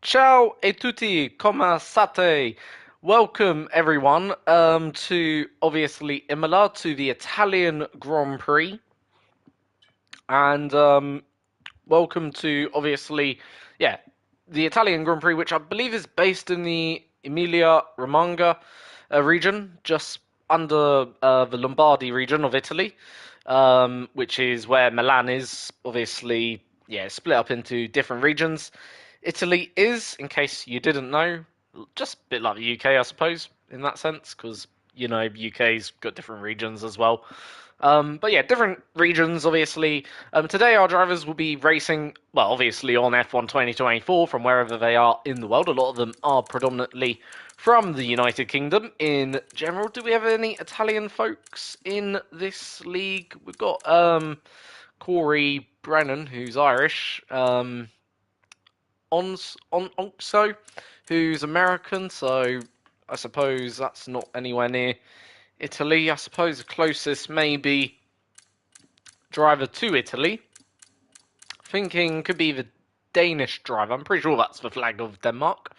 Ciao e tutti, come state? Welcome everyone to obviously Imola to the Italian Grand Prix, and welcome to obviously the Italian Grand Prix, which I believe is based in the Emilia Romagna region, just under the Lombardy region of Italy, which is where Milan is. Obviously, yeah, split up into different regions. Italy is, in case you didn't know, just a bit like the UK, I suppose, in that sense, because UK's got different regions as well. But yeah, different regions, obviously. Today, our drivers will be racing, well, obviously on F1 2024 from wherever they are in the world. A lot of them are predominantly from the United Kingdom in general. Do we have any Italian folks in this league? We've got Corey Brennan, who's Irish, Onso, who's American, so I suppose that's not anywhere near Italy. I suppose the closest maybe driver to Italy. Thinking could be the Danish driver. I'm pretty sure that's the flag of Denmark.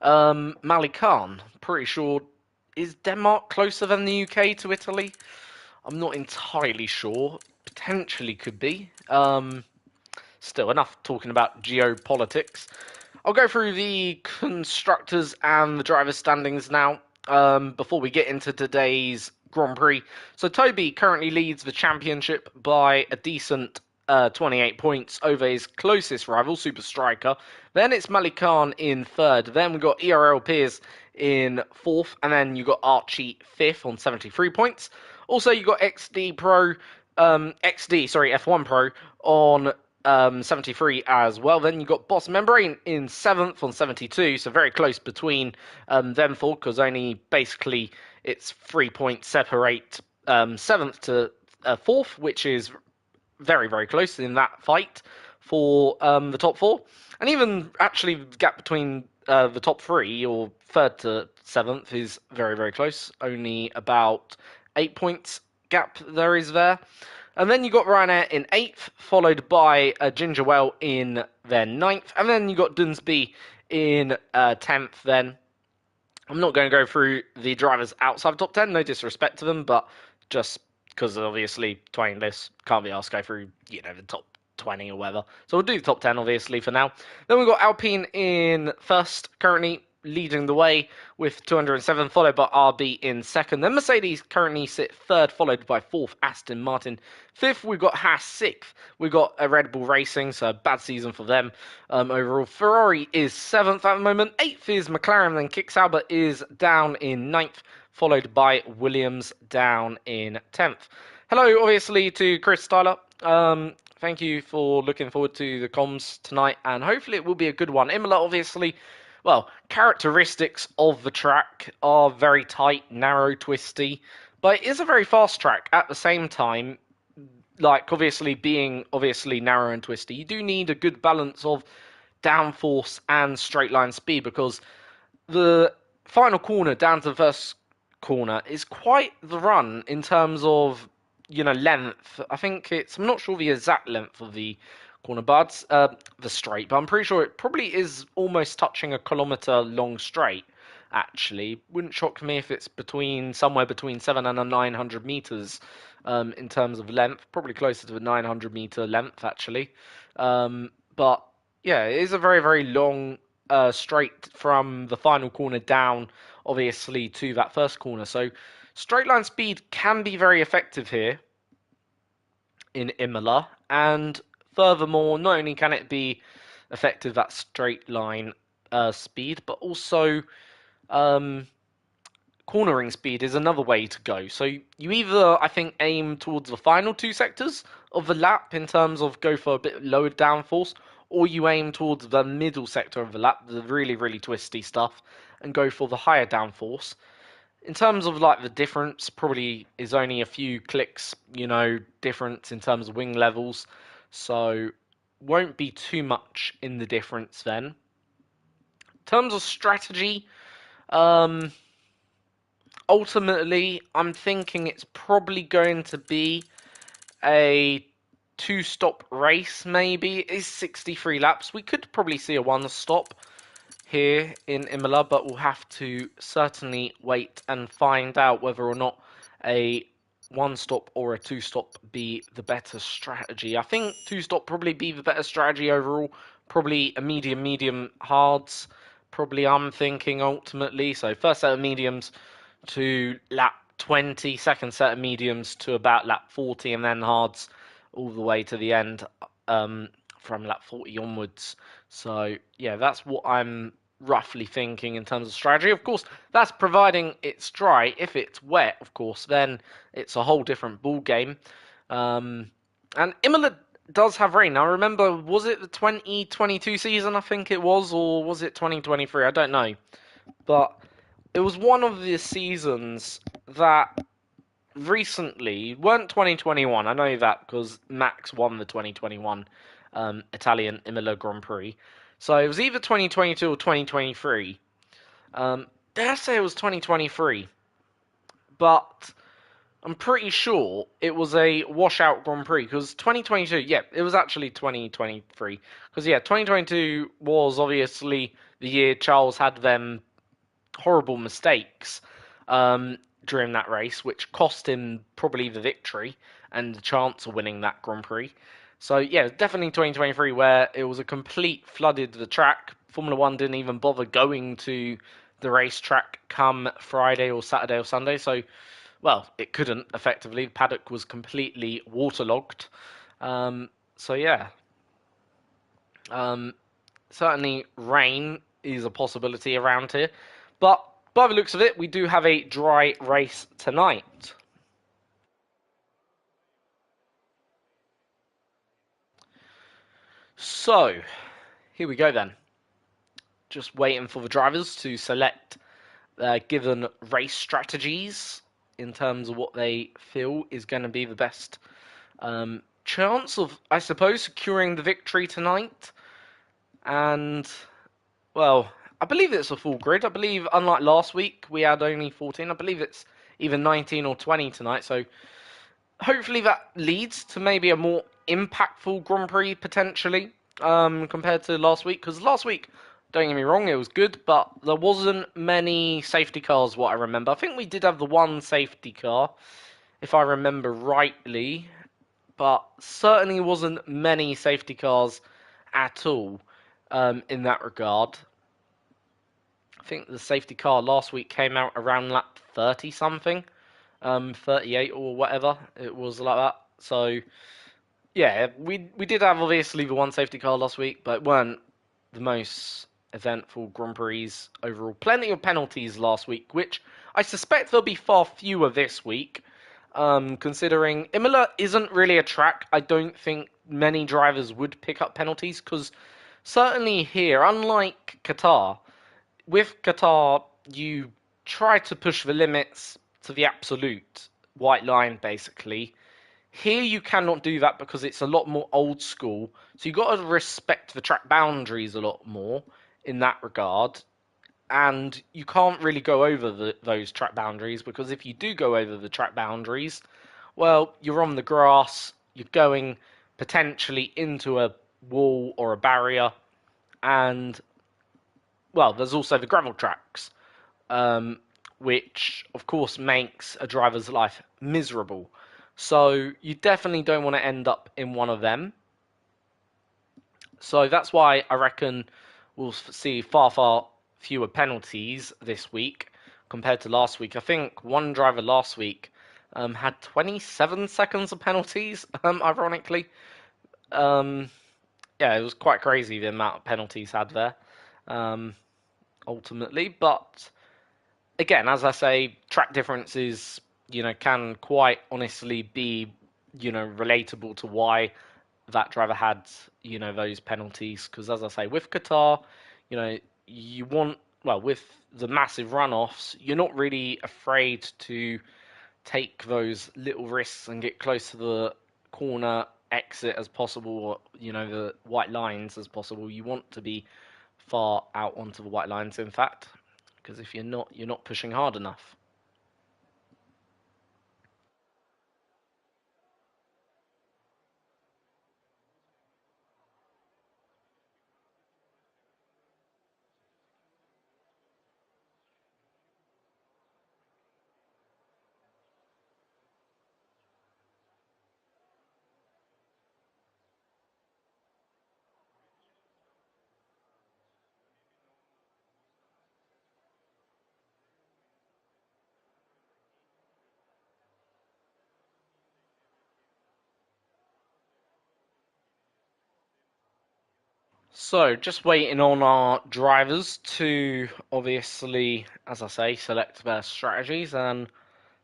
Mali Khan. Pretty sure. Is Denmark closer than the UK to Italy? I'm not entirely sure. Potentially could be. Still, enough talking about geopolitics. I'll go through the constructors and the drivers' standings now before we get into today's Grand Prix. So Toby currently leads the championship by a decent 28 points over his closest rival, Super Striker. Then it's Malik Khan in third. Then we've got ERL Piers in fourth. And then you've got Archie fifth on 73 points. Also, you've got F1 Pro on 73 as well. Then you got Boss Membrane in 7th on 72, so very close between them four, because only basically it's 3 points separate 7th to 4th, which is very, very close in that fight for the top four. And even actually, the gap between the top three, or 3rd to 7th, is very, very close. Only about 8 points gap there is there. And then you got Ryanair in 8th, followed by Gingerwell in their 9th. And then you got Dunsby in 10th then. I'm not going to go through the drivers outside the top 10, no disrespect to them, but just because obviously 20 lists, can't be asked to go through, the top 20 or whatever. So we'll do the top 10 obviously for now. Then we've got Alpine in first, currently leading the way with 207, followed by RB in second. Then Mercedes currently sit third, followed by fourth, Aston Martin. Fifth, we've got Haas. Sixth, we've got a Red Bull Racing, so bad season for them overall. Ferrari is seventh at the moment. Eighth is McLaren, then Kick Sauber is down in ninth, followed by Williams down in 10th. Hello, obviously, to Chris Styler. Thank you for looking forward to the comms tonight, and hopefully it will be a good one. Imola, obviously, well, characteristics of the track are very tight, narrow, twisty, but it is a very fast track at the same time. Like, obviously, being obviously narrow and twisty, you do need a good balance of downforce and straight line speed, because the final corner down to the first corner is quite the run in terms of length. I think I'm not sure the exact length of the corner, but the straight, but I'm pretty sure it probably is almost touching a kilometre long straight. Actually, wouldn't shock me if it's somewhere between 700 and 900 meters in terms of length, probably closer to the 900-meter length actually. But yeah, it is a very, very long straight from the final corner down, obviously, to that first corner. So straight line speed can be very effective here in Imola, and furthermore, not only can it be effective at straight line speed, but also cornering speed is another way to go. So you either, I think, aim towards the final two sectors of the lap in terms of go for a bit lower downforce, or you aim towards the middle sector of the lap, the really, really twisty stuff, and go for the higher downforce. In terms of like the difference, probably is only a few clicks, difference in terms of wing levels. So won't be too much in the difference then. In terms of strategy, ultimately, I'm thinking it's probably going to be a two-stop race, maybe. It is 63 laps. We could probably see a one-stop. here in Imola, but we'll have to certainly wait and find out whether or not a one stop or a two stop be the better strategy. I think two stop probably be the better strategy overall. Probably a medium hards. Probably I'm thinking ultimately. So first set of mediums to lap 20, second set of mediums to about lap 40, and then hards all the way to the end from lap 40 onwards. So yeah, that's what I'm roughly thinking in terms of strategy. Of course, that's providing it's dry. If it's wet, of course, then it's a whole different ball game. And Imola does have rain. Now, remember, was it the 2022 season? I think it was, or was it 2023? I don't know, but it was one of the seasons that recently weren't 2021. I know that because Max won the 2021 Italian Imola Grand Prix. So it was either 2022 or 2023. Dare I say it was 2023, but I'm pretty sure it was a washout Grand Prix because 2022, yeah, it was actually 2023. Because yeah, 2022 was obviously the year Charles had them horrible mistakes during that race, which cost him probably the victory and the chance of winning that Grand Prix. So yeah, definitely 2023 where it was a complete flooded the track. Formula One didn't even bother going to the racetrack come Friday or Saturday or Sunday. So well, it couldn't effectively. The paddock was completely waterlogged. So yeah, um, certainly rain is a possibility around here. But by the looks of it, we do have a dry race tonight. So, here we go then. Just waiting for the drivers to select their given race strategies in terms of what they feel is going to be the best chance of, I suppose, securing the victory tonight. And well, I believe it's a full grid. I believe, unlike last week, we had only 14. I believe it's either 19 or 20 tonight. So hopefully that leads to maybe a more impactful Grand Prix potentially compared to last week. Because last week, don't get me wrong, it was good, but there wasn't many safety cars. What I remember, I think we did have the one safety car, if I remember rightly, but certainly wasn't many safety cars at all in that regard. I think the safety car last week came out around lap 30 something, 38 or whatever. It was like that. So yeah, we did have obviously the one safety car last week, but it weren't the most eventful Grand Prix overall. Plenty of penalties last week, which I suspect there'll be far fewer this week. Considering Imola isn't really a track, I don't think many drivers would pick up penalties because certainly here, unlike Qatar, with Qatar, you try to push the limits to the absolute white line, basically. Here, you cannot do that because it's a lot more old school. So you've got to respect the track boundaries a lot more in that regard. And you can't really go over those track boundaries because if you do go over the track boundaries, well, you're on the grass, you're going potentially into a wall or a barrier, and well, there's also the gravel tracks, which of course makes a driver's life miserable. So you definitely don't want to end up in one of them. So that's why I reckon we'll see far fewer penalties this week compared to last week. I think one driver last week had 27 seconds of penalties, ironically. Um, yeah, it was quite crazy the amount of penalties had there, um, ultimately. But again, as I say, track differences, can quite honestly be, relatable to why that driver had, those penalties. Because as I say, with Qatar, you know, you want, well, with the massive runoffs, you're not really afraid to take those little risks and get close to the corner exit as possible, or, the white lines as possible. You want to be far out onto the white lines, in fact, because if you're not pushing hard enough. So, just waiting on our drivers to obviously, as I say, select their strategies, and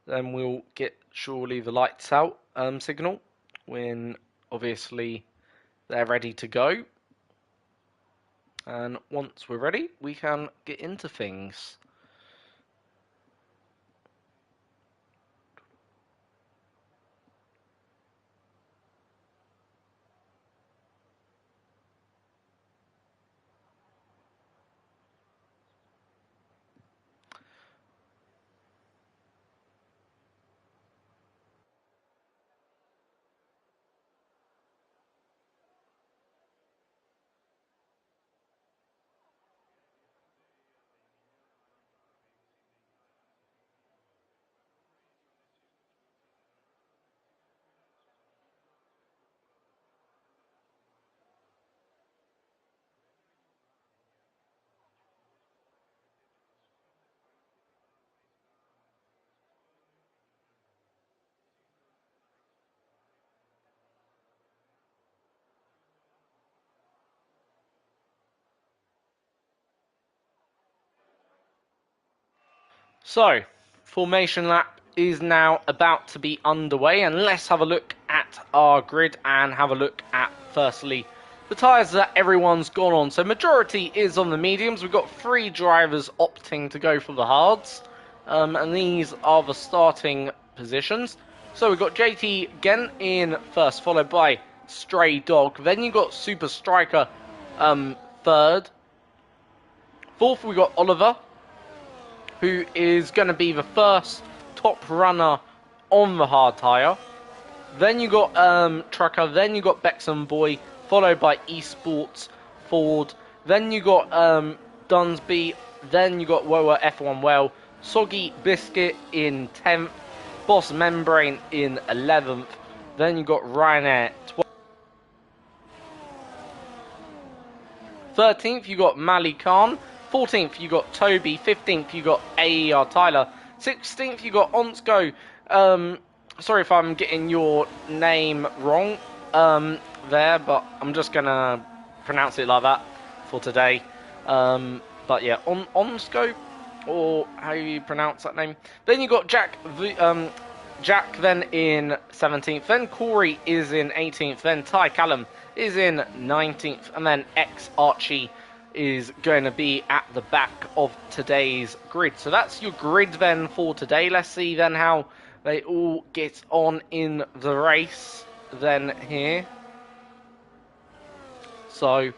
then we'll get surely the lights out signal when obviously they're ready to go. And once we're ready, we can get into things. So, formation lap is now about to be underway, and let's have a look at our grid and have a look at, firstly, the tyres that everyone's gone on. So, majority is on the mediums. We've got 3 drivers opting to go for the hards, and these are the starting positions. So, we've got JT Gent in first, followed by Stray Dog. Then you've got Super Striker third. Fourth, we've got Oliver, who is going to be the first top runner on the hard tyre. Then you got Trucker, then you got Bexham Boy, followed by Esports Ford. Then you got Dunsby, then you got Woa F1 Well, Soggy Biscuit in 10th, Boss Membrane in 11th. Then you got Ryanair 12th. 13th, you got Mali Khan. 14th, you got Toby. 15th, you got AER Tyler. 16th, you got Onsko. Sorry if I'm getting your name wrong there, but I'm just going to pronounce it like that for today. But yeah, Onsko, or how you pronounce that name. Then you got Jack then in 17th. Then Corey is in 18th. Then Ty Callum is in 19th. And then X Archie is going to be at the back of today's grid. So that's your grid then for today. Let's see then how they all get on in the race then here. So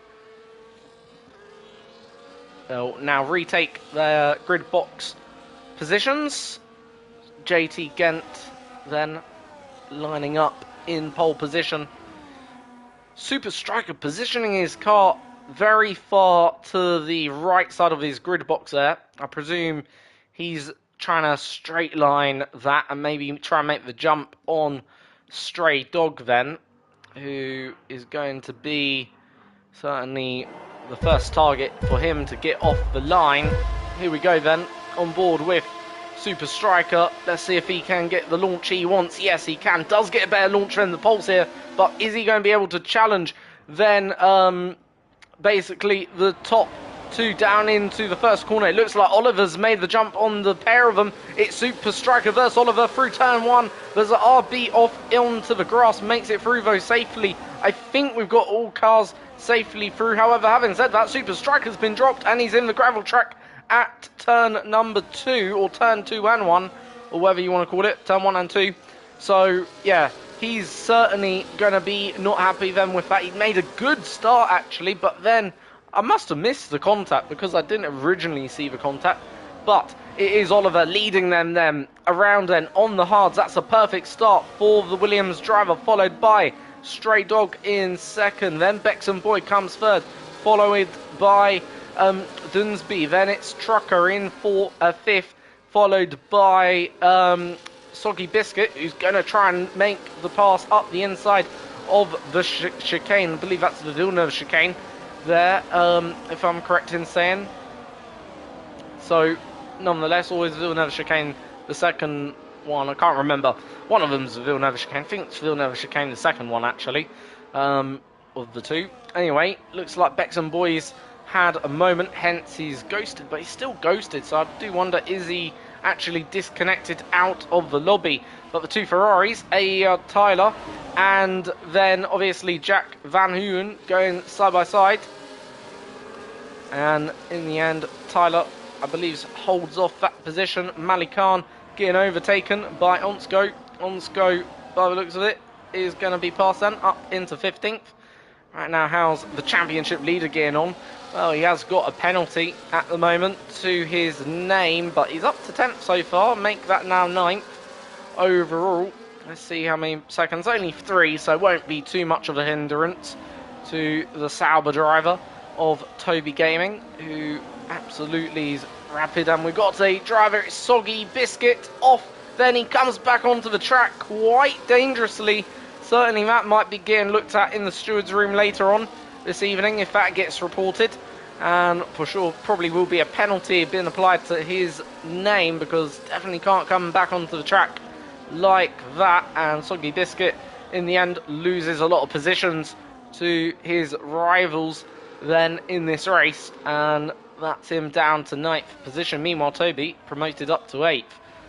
they'll now retake their grid box positions. JT Gent then lining up in pole position. Super Striker positioning his car very far to the right side of his grid box there. I presume he's trying to straight line that and maybe try and make the jump on Stray Dog then, who is going to be certainly the first target for him to get off the line. Here we go then, on board with Super Striker. Let's see if he can get the launch he wants. Yes, he can. Does get a better launch than the Pulse here, but is he going to be able to challenge then basically the top 2 down into the first corner? It looks like Oliver's made the jump on the pair of them. It's Super Striker versus Oliver through turn 1. There's an RB off onto the grass, makes it through though safely. I think we've got all cars safely through. However, having said that, Super Striker's been dropped and he's in the gravel track at turn number 2, or turn 2 and 1, or whatever you want to call it, turn 1 and 2. So yeah, he's certainly going to be not happy then with that. He made a good start actually, but then I must have missed the contact because I didn't originally see the contact. But it is Oliver leading them around then on the hards. That's a perfect start for the Williams driver, followed by Stray Dog in second. Then Bexham Boy comes third, followed by Dunsby. Then it's Trucker in fifth, followed by Soggy Biscuit, who's going to try and make the pass up the inside of the chicane. I believe that's the Villeneuve chicane there, if I'm correct in saying. So, nonetheless, always Villeneuve chicane, the second one. I can't remember. One of them's Villeneuve chicane. I think it's Villeneuve chicane, the second one, actually. of the two. Anyway, looks like Beckson Boys had a moment, hence he's ghosted, but he's still ghosted, so I do wonder, is he actually disconnected out of the lobby? But the two Ferraris, Tyler, and then obviously Jack Van Hooyen going side by side. And in the end, Tyler, I believe, holds off that position. Malikan getting overtaken by Onsko. Onsko, by the looks of it, is going to be passed then up into 15th. Right now, how's the championship leader getting on? Well, he has got a penalty at the moment to his name, but he's up to 10th so far. Make that now 9th overall. Let's see how many seconds. Only 3, so it won't be too much of a hindrance to the Sauber driver of Toby Gaming, who absolutely is rapid. And we've got a driver, it's Soggy Biscuit, off. Then he comes back onto the track quite dangerously. Certainly that might be getting looked at in the steward's room later on this evening if that gets reported. And for sure, probably will be a penalty being applied to his name, because definitely can't come back onto the track like that. And Soggy Biscuit, in the end, loses a lot of positions to his rivals then in this race. And that's him down to 9th position. Meanwhile, Toby promoted up to 8th.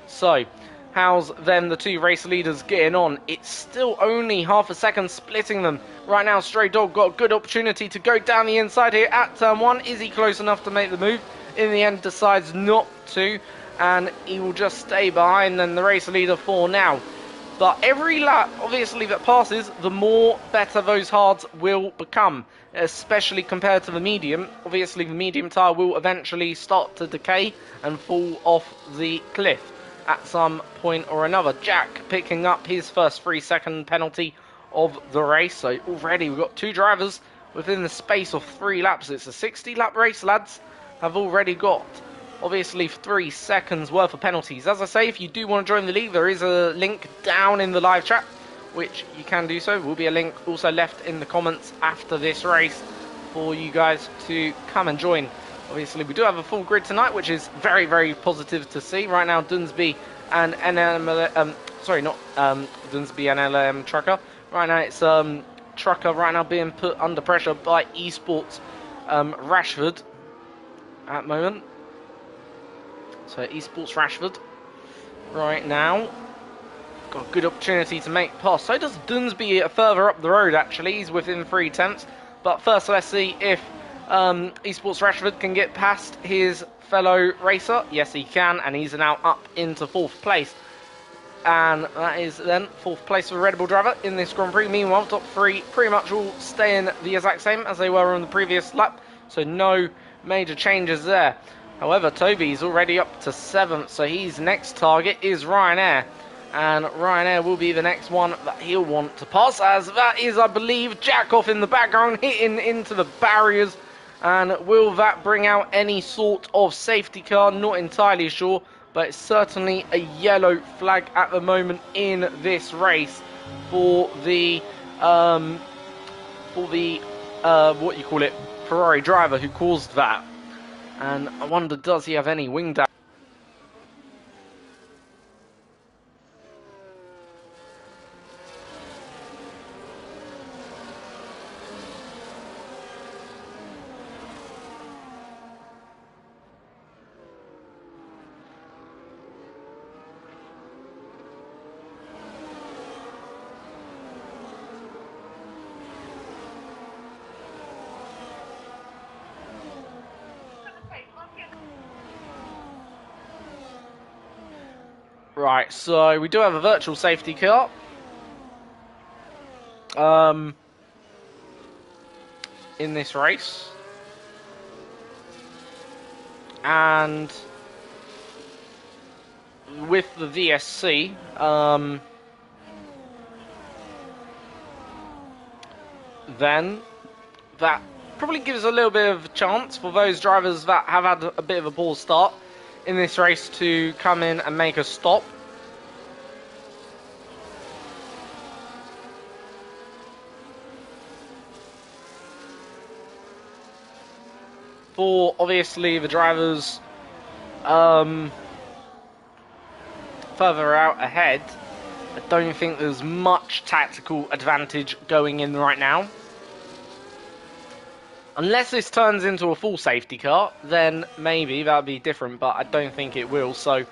So, how's then the two race leaders getting on? It's still only half a second splitting them. Right now, Stray Dog got a good opportunity to go down the inside here at turn 1. Is he close enough to make the move? In the end, decides not to, and he will just stay behind then the race leader for now. But every lap, obviously, that passes, the more better those hards will become, especially compared to the medium. Obviously, the medium tyre will eventually start to decay and fall off the cliff at some point or another. Jack picking up his first 3-second penalty of the race. So already we've got 2 drivers within the space of 3 laps. It's a 60-lap race, lads. Have already got, obviously, 3 seconds worth of penalties. As I say, if you do want to join the league, there is a link down in the live chat, which you can do so. There will be a link also left in the comments after this race for you guys to come and join. Obviously, we do have a full grid tonight, which is very, very positive to see. Right now, Dunsby and NLM, Dunsby and LM Trucker. Right now, it's Trucker right now being put under pressure by Esports Rashford at the moment. So, Esports Rashford right now got a good opportunity to make pass. So does Dunsby further up the road, actually. He's within 3/10. But first, let's see if Esports Rashford can get past his fellow racer. Yes, he can, and he's now up into 4th place. And that is then 4th place for the Red Bull driver in this Grand Prix. Meanwhile, top 3 pretty much all staying the exact same as they were on the previous lap, so no major changes there. However, Toby's already up to 7th, so his next target is Ryanair. And Ryanair will be the next one that he'll want to pass, as that is, I believe, Jack off in the background, hitting into the barriers. And will that bring out any sort of safety car? Not entirely sure, but it's certainly a yellow flag at the moment in this race for the Ferrari driver who caused that. And I wonder, does he have any wing damage? Right, so we do have a virtual safety car. In this race. And with the VSC, then that probably gives a little bit of a chance for those drivers that have had a bit of a poor start in this race to come in and make a stop. For obviously the drivers further out ahead, I don't think there's much tactical advantage going in right now. Unless this turns into a full safety car, then maybe that would be different, but I don't think it will. So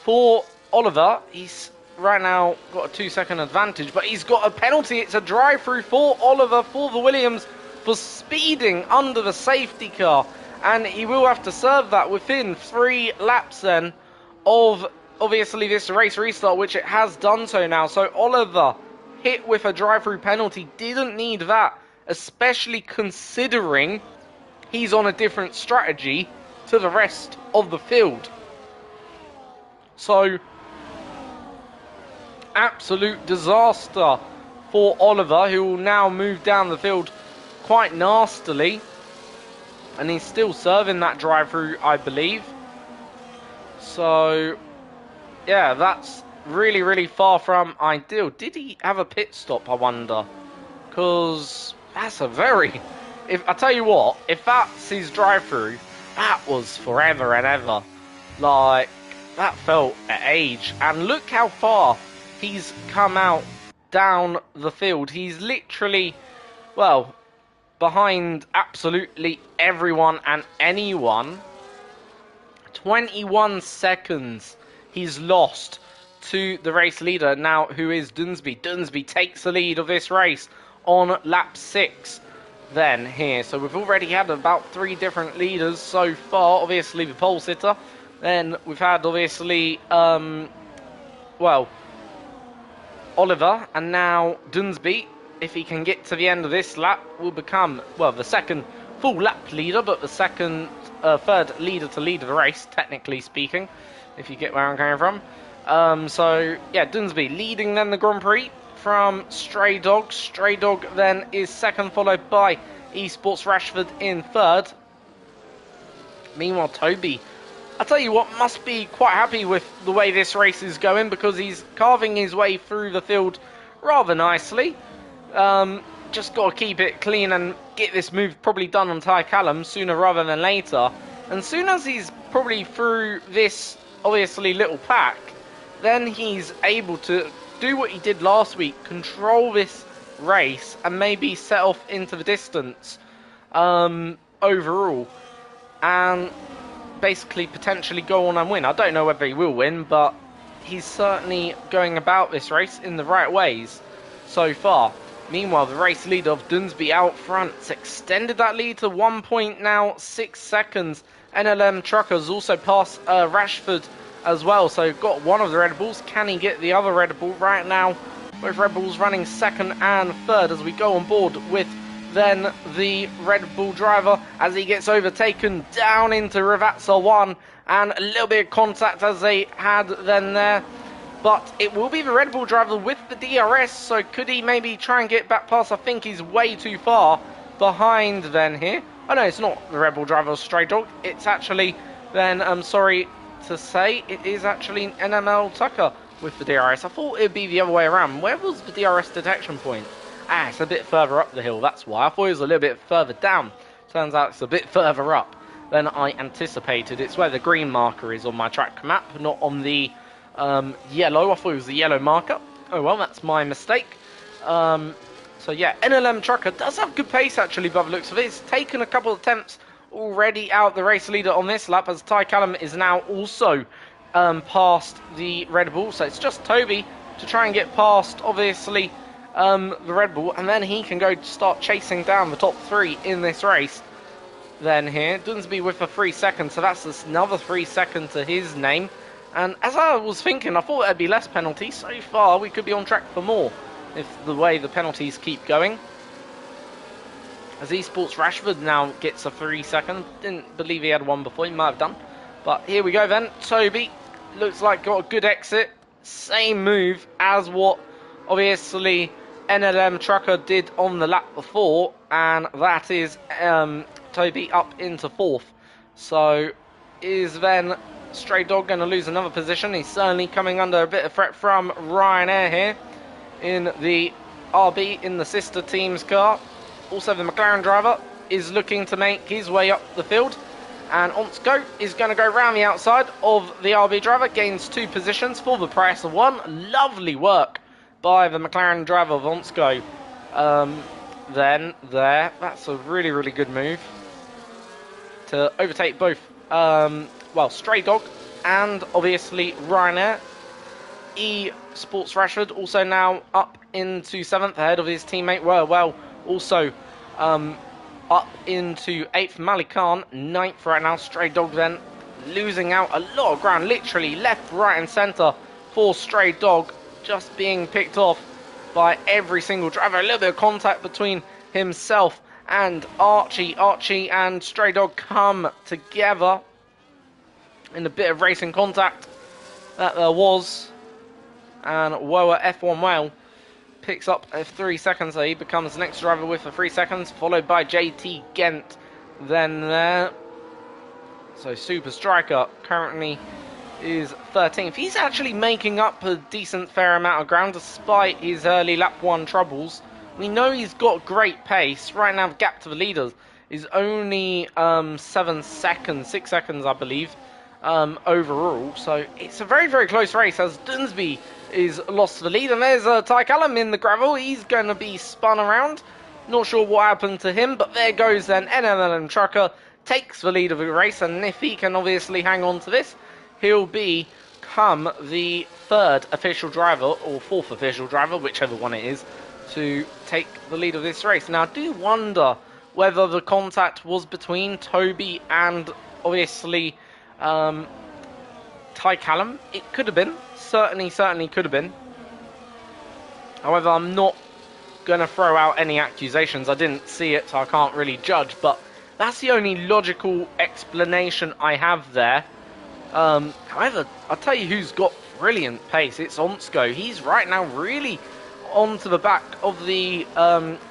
for Oliver, he's right now got a 2-second advantage, but he's got a penalty. It's a drive-through for Oliver for the Williams for speeding under the safety car. And he will have to serve that within 3 laps then of, obviously, this race restart, which it has done so now. So Oliver, hit with a drive-through penalty, didn't need that, especially considering he's on a different strategy to the rest of the field. So, absolute disaster for Oliver, who will now move down the field quite nastily. And he's still serving that drive-through, I believe. So, yeah, that's really, really far from ideal. Did he have a pit stop, I wonder? Because that's a very... I tell you what, if that's his drive-through, that was forever and ever. Like, that felt at age. And look how far he's come out down the field. He's literally, well, behind absolutely everyone and anyone. 21 seconds he's lost to the race leader now, who is Dunsby. Dunsby takes the lead of this race on lap 6 then here. So we've already had about 3 different leaders so far. Obviously the pole sitter. Then we've had obviously, well, Oliver, and now Dunsby, if he can get to the end of this lap, will become, well, the second full lap leader, but the third leader to lead the race, technically speaking, if you get where I'm coming from. So, yeah, Dunsby leading then the Grand Prix from Stray Dog. Stray Dog then is second, followed by Esports Rashford in third. Meanwhile, Toby, I tell you what, must be quite happy with the way this race is going, because he's carving his way through the field rather nicely. Just got to keep it clean and get this move probably done on Ty Callum sooner rather than later. And soon as he's probably through this, obviously, little pack, then he's able to do what he did last week, control this race and maybe set off into the distance overall. And basically potentially go on and win. I don't know whether he will win, but he's certainly going about this race in the right ways so far. Meanwhile, the race leader of Dunsby out front has extended that lead to 1 point now, 6 seconds. NLM Truckers also passed Rashford as well, so got one of the Red Bulls. Can he get the other Red Bull? Right now, both Red Bulls running second and third as we go on board with then the Red Bull driver as he gets overtaken down into Ravazza 1, and a little bit of contact as they had then there. But it will be the Red Bull driver with the DRS, so could he maybe try and get back past? I think he's way too far behind then here. Oh no, it's not the Red Bull driver, Stray Dog. It's actually then, I'm sorry to say, it is actually NML Tucker with the DRS. I thought it would be the other way around. Where was the DRS detection point? Ah, it's a bit further up the hill, that's why. I thought it was a little bit further down. Turns out it's a bit further up than I anticipated. It's where the green marker is on my track map, not on the yellow. I thought it was the yellow marker. Oh well, that's my mistake. So yeah, NLM Trucker does have good pace actually by the looks of it. It's taken a couple of attempts already out the race leader on this lap, as Ty Callum is now also past the Red Bull. So it's just Toby to try and get past, obviously, the Red Bull, and then he can go start chasing down the top 3 in this race. Then here, Dunsby with a 3 seconds, so that's another 3 seconds to his name. And as I was thinking, I thought there'd be less penalties. So far, we could be on track for more if the way the penalties keep going. As Esports Rashford now gets a 3 second. Didn't believe he had one before, he might have done. But here we go then. Toby looks like got a good exit. Same move as what obviously NLM Trucker did on the lap before, and that is Toby up into 4th. So is then Stray Dog going to lose another position? He's certainly coming under a bit of threat from Ryanair here in the RB in the sister team's car. Also the McLaren driver is looking to make his way up the field, and Onsko is going to go round the outside of the RB driver, gains 2 positions for the price of 1. Lovely work by the McLaren driver of Onsko. then there. That's a really, really good move to overtake both, Stray Dog and obviously Ryanair. Sports Rashford also now up into 7th ahead of his teammate. Also up into 8th. Malik Khan, 9th right now. Stray Dog then losing out a lot of ground, literally left, right and centre for Stray Dog, just being picked off by every single driver. A little bit of contact between himself and Archie. Archie and Stray Dog come together in a bit of racing contact that there was. And Woa F1 Whale picks up 3 seconds, so he becomes the next driver with the 3 seconds, followed by JT Gent then there. So Super Striker currently is 13th. He's actually making up a decent fair amount of ground despite his early lap 1 troubles. We know he's got great pace. Right now the gap to the leaders is only 7 seconds, 6 seconds I believe, overall. So it's a very, very close race as Dunsby is lost to the lead. And there's Ty Callum in the gravel. He's going to be spun around. Not sure what happened to him, but there goes then NLM Trucker. Takes the lead of the race, and if he can obviously hang on to this, he'll become the 3rd official driver, or 4th official driver, whichever one it is, to take the lead of this race. Now, I do wonder whether the contact was between Toby and, obviously, Ty Callum. It could have been. Certainly could have been. However, I'm not going to throw out any accusations. I didn't see it, so I can't really judge, but that's the only logical explanation I have there. However, I'll tell you who's got brilliant pace. It's Onsko. He's right now really onto the back of the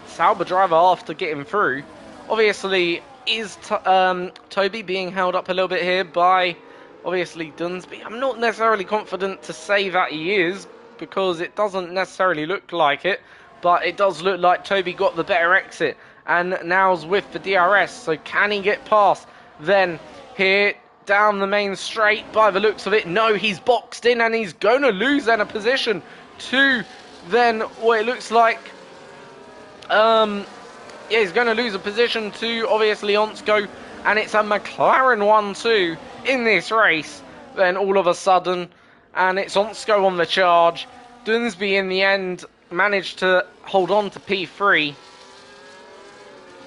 Sauber driver after getting through. Obviously, is Toby being held up a little bit here by, obviously, Dunsby? I'm not necessarily confident to say that he is, because it doesn't necessarily look like it, but it does look like Toby got the better exit. And now's with the DRS, so can he get past? Then here down the main straight by the looks of it. No, he's boxed in and he's going to lose then a position to then what it looks like. Yeah, he's going to lose a position to obviously Onsko, and it's a McLaren 1-2 in this race. Then all of a sudden, and it's Onsko on the charge. Dunsby in the end managed to hold on to P3.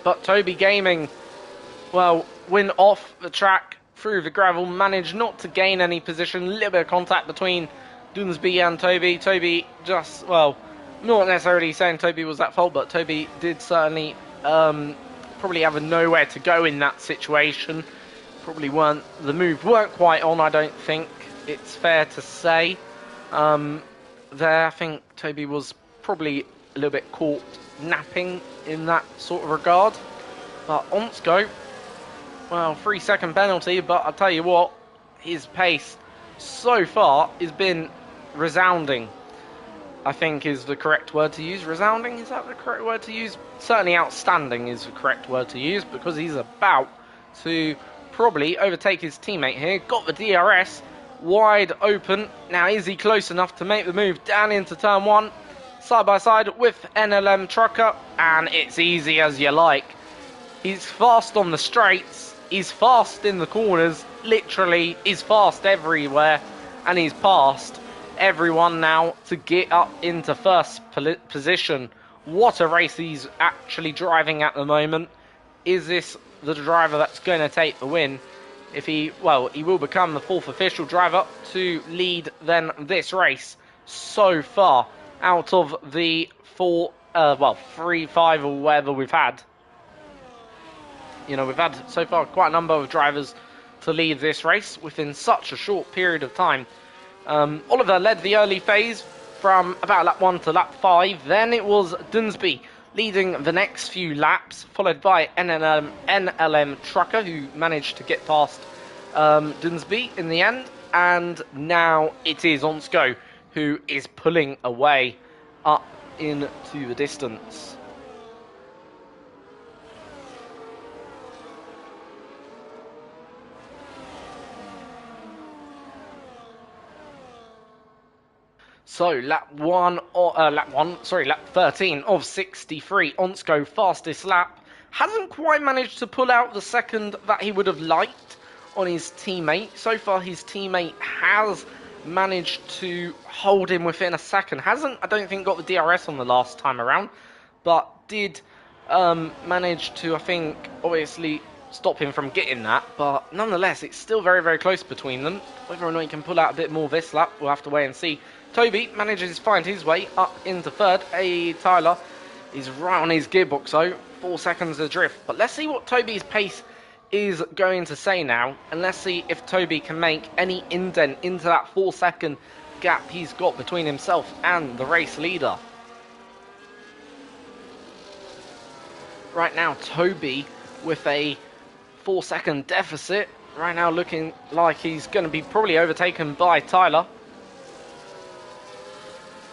But Toby Gaming, well, went off the track through the gravel, managed not to gain any position. A little bit of contact between Dunsby and Toby. Toby just, well, not necessarily saying Toby was at fault, but Toby did certainly probably have nowhere to go in that situation. Probably the move weren't quite on, I don't think. It's fair to say. There, I think Toby was probably a little bit caught napping in that sort of regard. But Onsko, well, 3 second penalty, but I'll tell you what, his pace so far has been resounding, I think is the correct word to use. Resounding, is that the correct word to use? Certainly outstanding is the correct word to use, because he's about to probably overtake his teammate here. Got the DRS wide open. Now, is he close enough to make the move down into turn 1? Side by side with NLM Trucker, and it's easy as you like. He's fast on the straights, he's fast in the corners, literally, he's fast everywhere, and he's passed everyone now to get up into 1st position. What a race he's actually driving at the moment. Is this the driver that's going to take the win? If he will become the 4th official driver to lead then this race so far out of the 3, 5 or whatever we've had. You know, we've had so far quite a number of drivers to lead this race within such a short period of time. Oliver led the early phase from about lap 1 to lap 5. Then it was Dunsby leading the next few laps, followed by NLM Trucker, who managed to get past Dunsby in the end. And now it is Onsko who is pulling away up into the distance. So lap 13 of 63. Onsko fastest lap. Hasn't quite managed to pull out the second that he would have liked on his teammate. So far, his teammate has managed to hold him within a second. Hasn't, I don't think, got the DRS on the last time around, but did manage to, I think, obviously stop him from getting that. But nonetheless, it's still very, very close between them. Whether or not he can pull out a bit more this lap, we'll have to wait and see. Toby manages to find his way up into third. Tyler is right on his gearbox, though. 4 seconds adrift. But let's see what Toby's pace is going to say now. And let's see if Toby can make any indent into that 4-second gap he's got between himself and the race leader. Right now, Toby with a 4-second deficit. Right now looking like he's going to be probably overtaken by Tyler.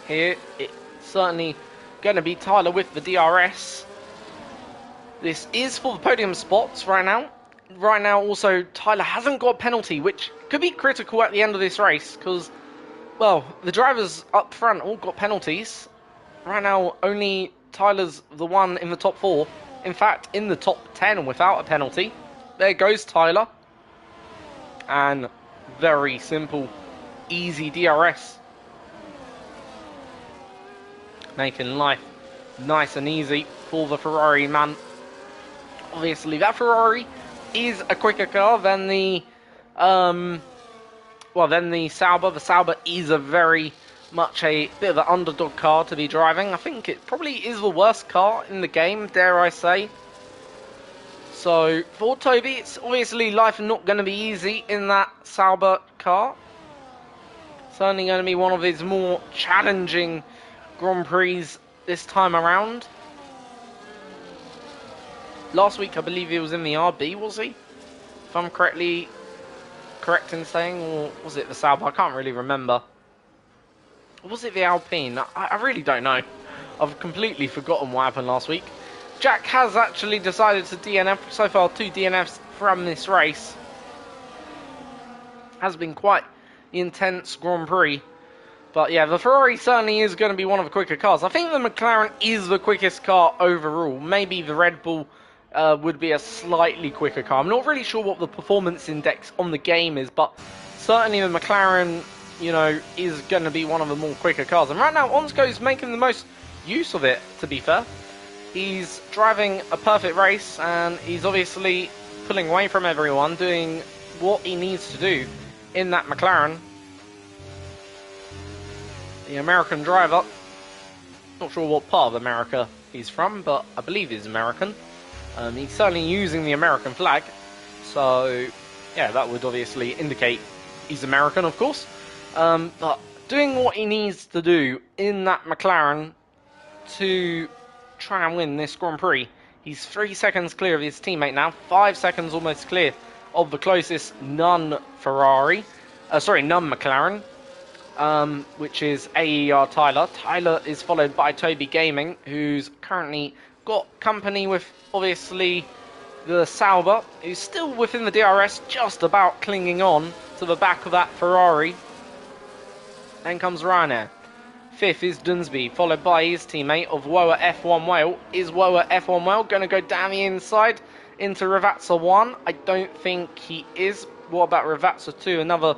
Here, it's certainly going to be Tyler with the DRS. This is for the podium spots right now. Right now, also, Tyler hasn't got a penalty, which could be critical at the end of this race, because, well, the drivers up front all got penalties. Right now, only Tyler's the one in the top 4. In fact, in the top 10 without a penalty. There goes Tyler. And very simple, easy DRS. Making life nice and easy for the Ferrari man. Obviously, that Ferrari is a quicker car than the than the Sauber. The Sauber is a very much a bit of an underdog car to be driving. I think it probably is the worst car in the game, dare I say. So for Toby, it's obviously life not going to be easy in that Sauber car. Certainly going to be one of his more challenging Grand Prix this time around. Last week, I believe he was in the RB, was he? If I'm correct in saying, or was it the Sauber? I can't really remember. Or was it the Alpine? I really don't know. I've completely forgotten what happened last week. Jack has actually decided to DNF. So far, 2 DNFs from this race. Has been quite intense Grand Prix. But yeah, the Ferrari certainly is going to be one of the quicker cars. I think the McLaren is the quickest car overall. Maybe the Red Bull would be a slightly quicker car. I'm not really sure what the performance index on the game is, but certainly the McLaren, you know, is going to be one of the more quicker cars. And right now, Onsko's making the most use of it, to be fair. He's driving a perfect race, and he's obviously pulling away from everyone, doing what he needs to do in that McLaren. The American driver, not sure what part of America he's from, but I believe he's American. He's certainly using the American flag, so yeah, that would obviously indicate he's American, of course. But doing what he needs to do in that McLaren to try and win this Grand Prix. He's 3 seconds clear of his teammate now, 5 seconds almost clear of the closest non-Ferrari, non-McLaren. Which is AER Tyler. Tyler is followed by Toby Gaming, who's currently got company with, obviously, the Sauber, who's still within the DRS, just about clinging on to the back of that Ferrari. Then comes Ryanair. 5th is Dunsby, followed by his teammate of Woa F1 Whale. Is Woa F1 Whale going to go down the inside into Ravazza 1? I don't think he is. What about Ravazza 2? Another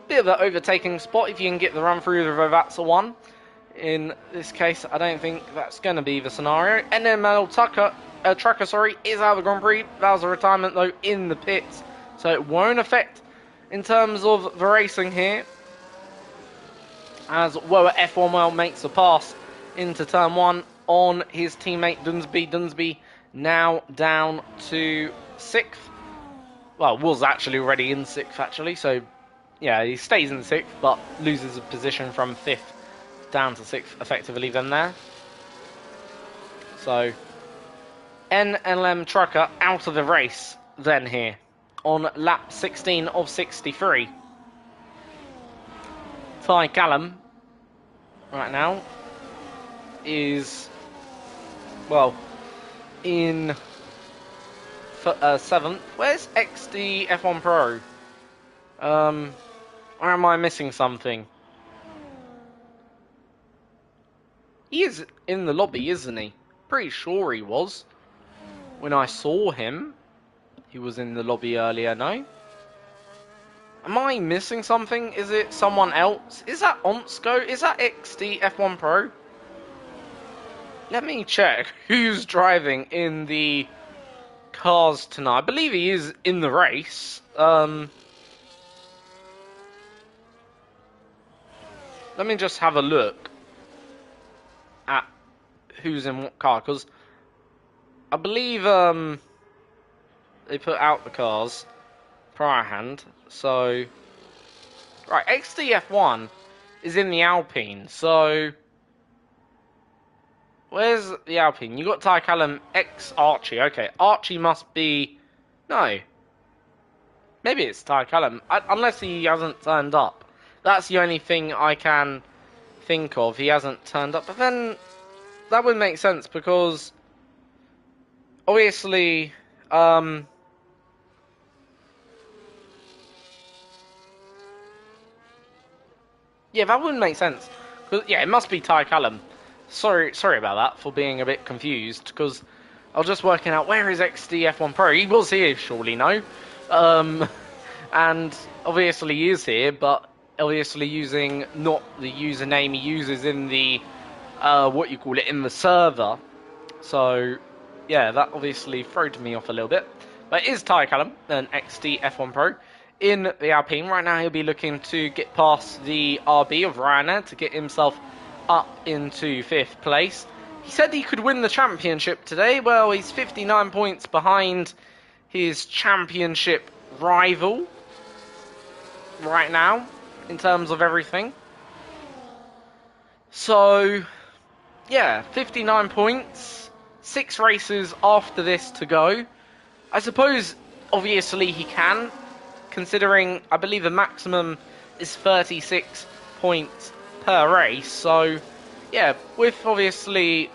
bit of an overtaking spot if you can get the run through the Ravazza 1. In this case, I don't think that's going to be the scenario. NML Trucker is out of the Grand Prix. That was a retirement, though, in the pits. So it won't affect in terms of the racing here. As Woa F1 makes a pass into turn 1 on his teammate Dunsby. Dunsby now down to 6th. Well, was actually already in 6th, actually. So, yeah, he stays in 6th, but loses a position from 5th down to 6th, effectively, then there. So, NLM Trucker out of the race, then here, on lap 16 of 63. Ty Callum, right now, is, well, in 7th. Where's XD F1 Pro? Or am I missing something? He is in the lobby, isn't he? Pretty sure he was. When I saw him, he was in the lobby earlier, no? Am I missing something? Is it someone else? Is that Onsko? Is that XD F1 Pro? Let me check who's driving in the cars tonight. I believe he is in the race. Let me just have a look at who's in what car, because I believe they put out the cars prior hand. So, right, XDF1 is in the Alpine. So, where's the Alpine? You got Ty Callum X Archie. Okay, Archie must be... No. Maybe it's Ty Callum. Unless he hasn't turned up. That's the only thing I can think of. He hasn't turned up. But then, that would make sense because... Obviously, yeah, that wouldn't make sense. Yeah, it must be Ty Callum. Sorry about that for being a bit confused, because I was just working out where is XDF1 Pro. He was here, surely, no? And obviously he is here, but obviously using not the username he uses in the, what you call it, in the server. So, yeah, that obviously throwed me off a little bit. But it is Ty Callum, an XD F1 Pro, in the Alpine. Right now he'll be looking to get past the RB of Ryanair to get himself up into 5th place. He said he could win the championship today. Well, he's 59 points behind his championship rival right now, in terms of everything. So, yeah, 59 points. 6 races after this to go. I suppose, obviously, he can, considering I believe the maximum is 36 points per race. So, yeah, with obviously,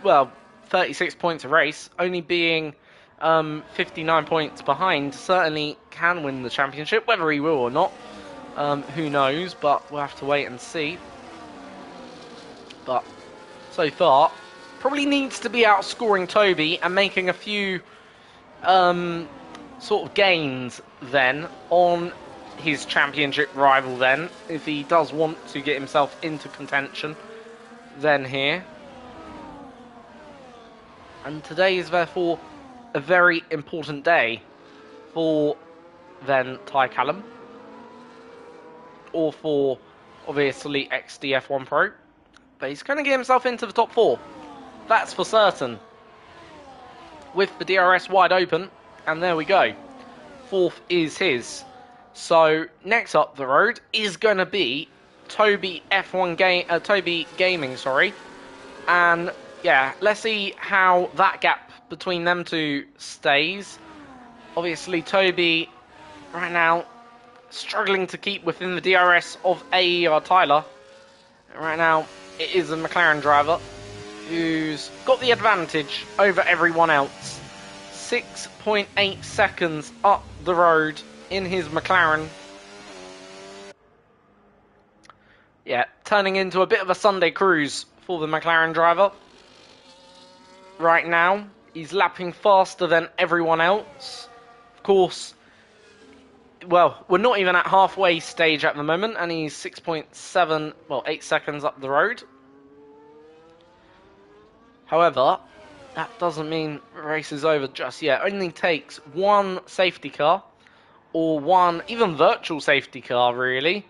well, 36 points a race, only being 59 points behind, certainly can win the championship. Whether he will or not, who knows, but we'll have to wait and see. But so far, probably needs to be outscoring Toby and making a few sort of gains then on his championship rival then, if he does want to get himself into contention then here. And today is therefore a very important day for then Ty Callum, or for obviously XDF1 Pro, but he's going to get himself into the top 4. That's for certain. With the DRS wide open, and there we go. 4th is his. So next up the road is going to be Toby Gaming, sorry. And yeah, let's see how that gap between them two stays. Obviously Toby right now struggling to keep within the DRS of AER Tyler. Right now it is a McLaren driver who's got the advantage over everyone else. 6.8 seconds up the road in his McLaren. Yeah, turning into a bit of a Sunday cruise for the McLaren driver. Right now, he's lapping faster than everyone else. Of course, well, we're not even at halfway stage at the moment, and he's 6.7, well, 8 seconds up the road. However, that doesn't mean the race is over just yet. It only takes one safety car, or one even virtual safety car, really.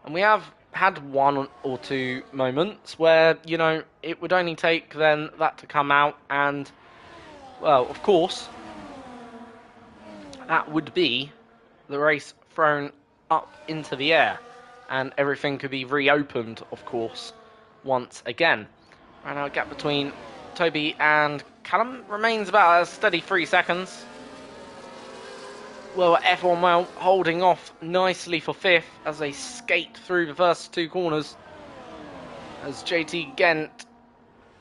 And we have had one or two moments where, you know, it would only take then that to come out, and, well, of course, that would be the race thrown up into the air, and everything could be reopened, of course, once again. Right now, a gap between Toby and Callum remains about a steady 3 seconds. Well, F1 holding off nicely for 5th as they skate through the first 2 corners. As JT Gent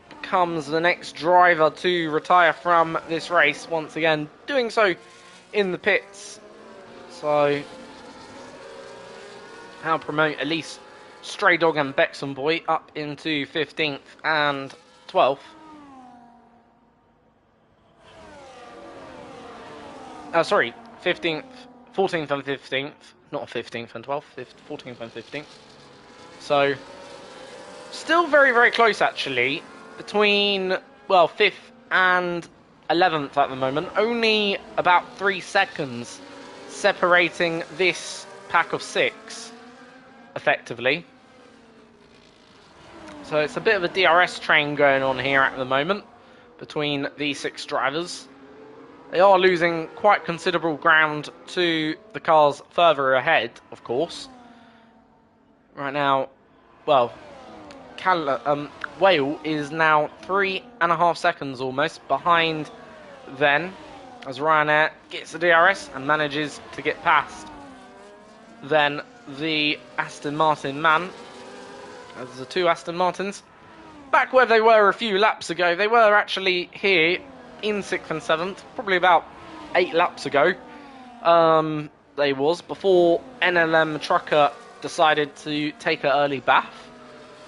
becomes the next driver to retire from this race, once again doing so in the pits. So, I'll promote Elise Stray Dog and Bexon Boy up into 15th and 12th. Sorry, 15th, 14th and 15th. Not 15th and 12th, 14th and 15th. So, still very, very close actually. Between, well, 5th and 11th at the moment. Only about 3 seconds separating this pack of 6, effectively. So it's a bit of a DRS train going on here at the moment between these 6 drivers. They are losing quite considerable ground to the cars further ahead, of course. Right now, well, Whale is now 3.5 seconds almost behind then, as Ryanair gets the DRS and manages to get past then the Aston Martin man. There's the 2 Aston Martins. Back where they were a few laps ago, they were actually here in 6th and 7th, probably about 8 laps ago. They was, before NLM Trucker decided to take an early bath.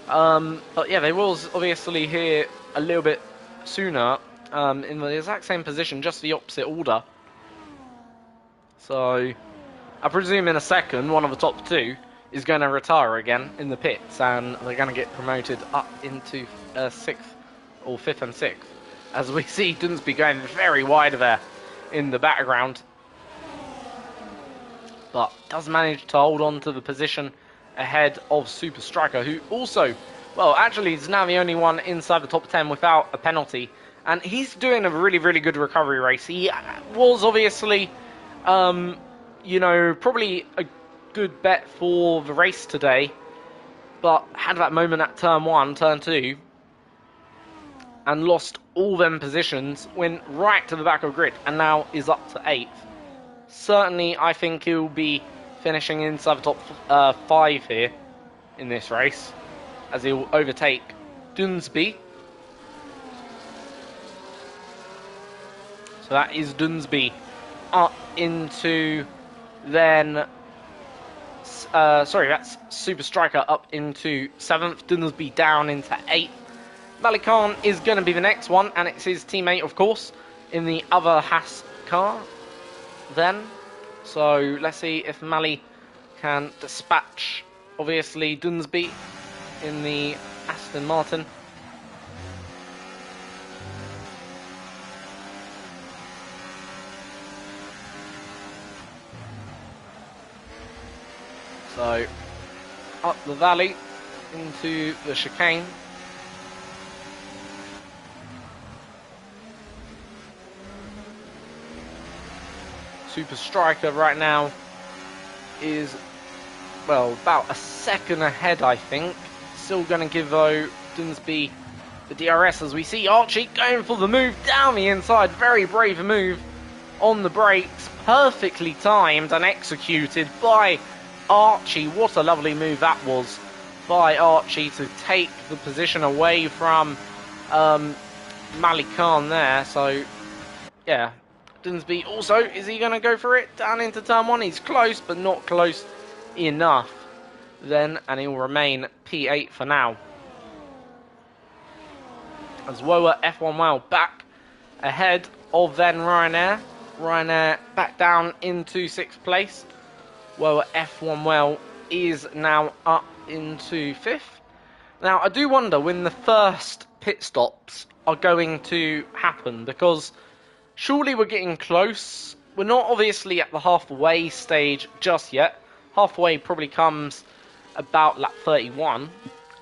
But yeah, they was obviously here a little bit sooner, in the exact same position, just the opposite order. So, I presume in a second, one of the top 2 is going to retire again in the pits, and they're going to get promoted up into 6th, or 5th and 6th. As we see Dunsby going very wide there in the background. But does manage to hold on to the position ahead of Super Striker, who also, well, actually is now the only one inside the top 10 without a penalty. And he's doing a really, really good recovery race. He was obviously, you know, probably a good bet for the race today. But had that moment at turn 1, turn 2, and lost all them positions, went right to the back of grid, and now is up to 8th. Certainly, I think he'll be finishing inside the top 5 here in this race, as he'll overtake Dunsby. So that is Dunsby up into then... that's Super Striker up into 7th, Dunsby down into 8th. Malik Khan is going to be the next one, and it's his teammate, of course, in the other Haas car then. So let's see if Mali can dispatch, obviously, Dunsby in the Aston Martin. So, up the valley into the chicane. Super Striker right now is, well, about a second ahead, I think. Still going to give, though, Dunsby the DRS, as we see Archie going for the move down the inside. Very brave move on the brakes. Perfectly timed and executed by Archie. What a lovely move that was by Archie to take the position away from Malik Khan there. So, yeah. Dunsby also, is he going to go for it down into turn 1? He's close, but not close enough then, and he'll remain P8 for now. As Woa F1 Well back ahead of then Ryanair. Ryanair back down into 6th place. Woa F1 Well is now up into 5th. Now, I do wonder when the first pit stops are going to happen, because surely we're getting close. We're not obviously at the halfway stage just yet. Halfway probably comes about lap 31.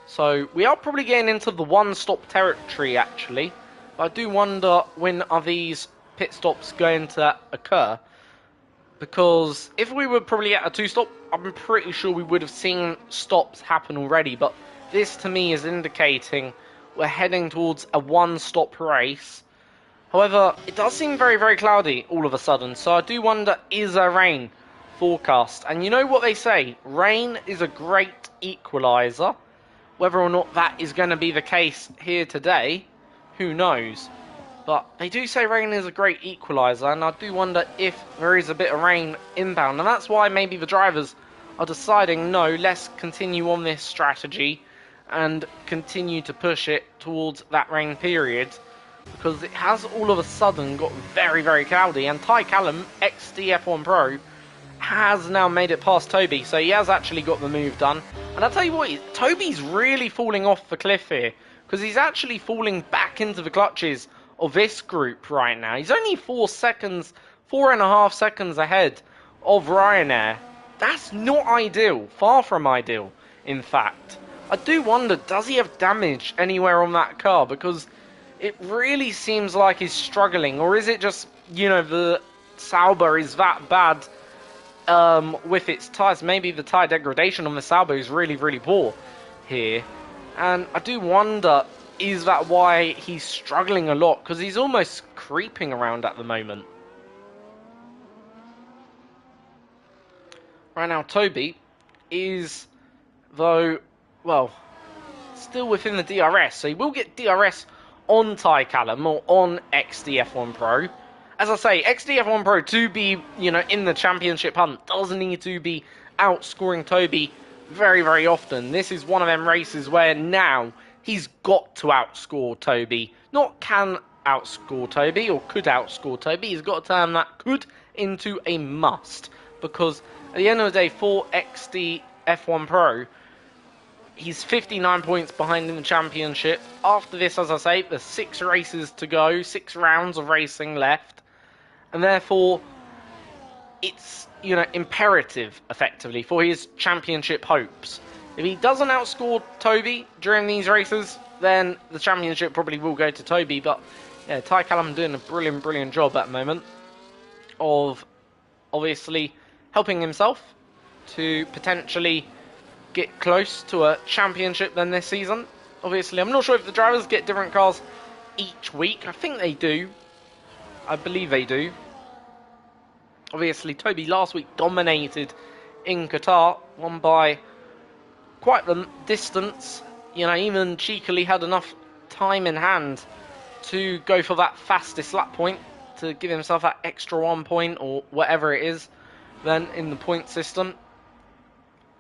So we are probably getting into the one-stop territory, actually. But I do wonder when are these pit stops going to occur. Because if we were probably at a 2-stop, I'm pretty sure we would have seen stops happen already. But this, to me, is indicating we're heading towards a one-stop race. However, it does seem very, very cloudy all of a sudden, so I do wonder, is there rain forecast? And you know what they say, rain is a great equaliser. Whether or not that is going to be the case here today, who knows? But they do say rain is a great equaliser, and I do wonder if there is a bit of rain inbound, and that's why maybe the drivers are deciding, no, let's continue on this strategy and continue to push it towards that rain period, because it has all of a sudden got very, very cloudy, and Ty Callum, ex-DF1 Pro, has now made it past Toby, so he has actually got the move done. And I'll tell you what, Toby's really falling off the cliff here, because he's actually falling back into the clutches of this group right now. He's only 4.5 seconds ahead of Ryanair. That's not ideal, far from ideal, in fact. I do wonder, does he have damage anywhere on that car? Because it really seems like he's struggling, or is it just, you know, the Sauber is that bad with its tyres? Maybe the tyre degradation on the Sauber is really, really poor here. And I do wonder, is that why he's struggling a lot? Because he's almost creeping around at the moment. Right now, Toby is, though, well, still within the DRS. So he will get DRS on Ty Callum or on XDF1 Pro. As I say, XDF1 Pro to be, you know, in the championship hunt does need to be outscoring Toby very, very often. This is one of them races where now he's got to outscore Toby. Not can outscore Toby or could outscore Toby. He's got to turn that could into a must. Because at the end of the day, for XDF1 Pro, he's 59 points behind in the championship. After this, as I say, there's 6 races to go, 6 rounds of racing left. And therefore, it's, you know, imperative, effectively, for his championship hopes. If he doesn't outscore Toby during these races, then the championship probably will go to Toby. But, yeah, Ty Callum doing a brilliant, brilliant job at the moment of, obviously, helping himself to potentially get close to a championship then this season. Obviously, I'm not sure if the drivers get different cars each week. I think they do. I believe they do. Obviously, Toby last week dominated in Qatar, won by quite the distance. You know, even cheekily had enough time in hand to go for that fastest lap point to give himself that extra 1 point or whatever it is then in the point system.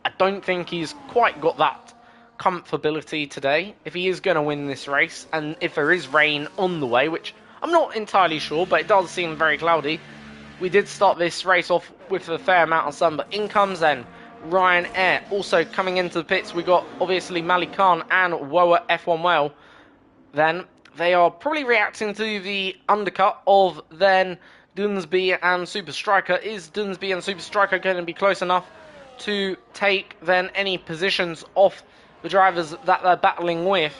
I don't think he's quite got that comfortability today if he is going to win this race, and if there is rain on the way, which I'm not entirely sure, but it does seem very cloudy. We did start this race off with a fair amount of sun, but in comes then Ryanair. Also coming into the pits, we got obviously Malik Khan and Woa F1 Well. Then they are probably reacting to the undercut of then Dunsby and Super Striker. Is Dunsby and Super Striker going to be close enough to take then any positions off the drivers that they're battling with?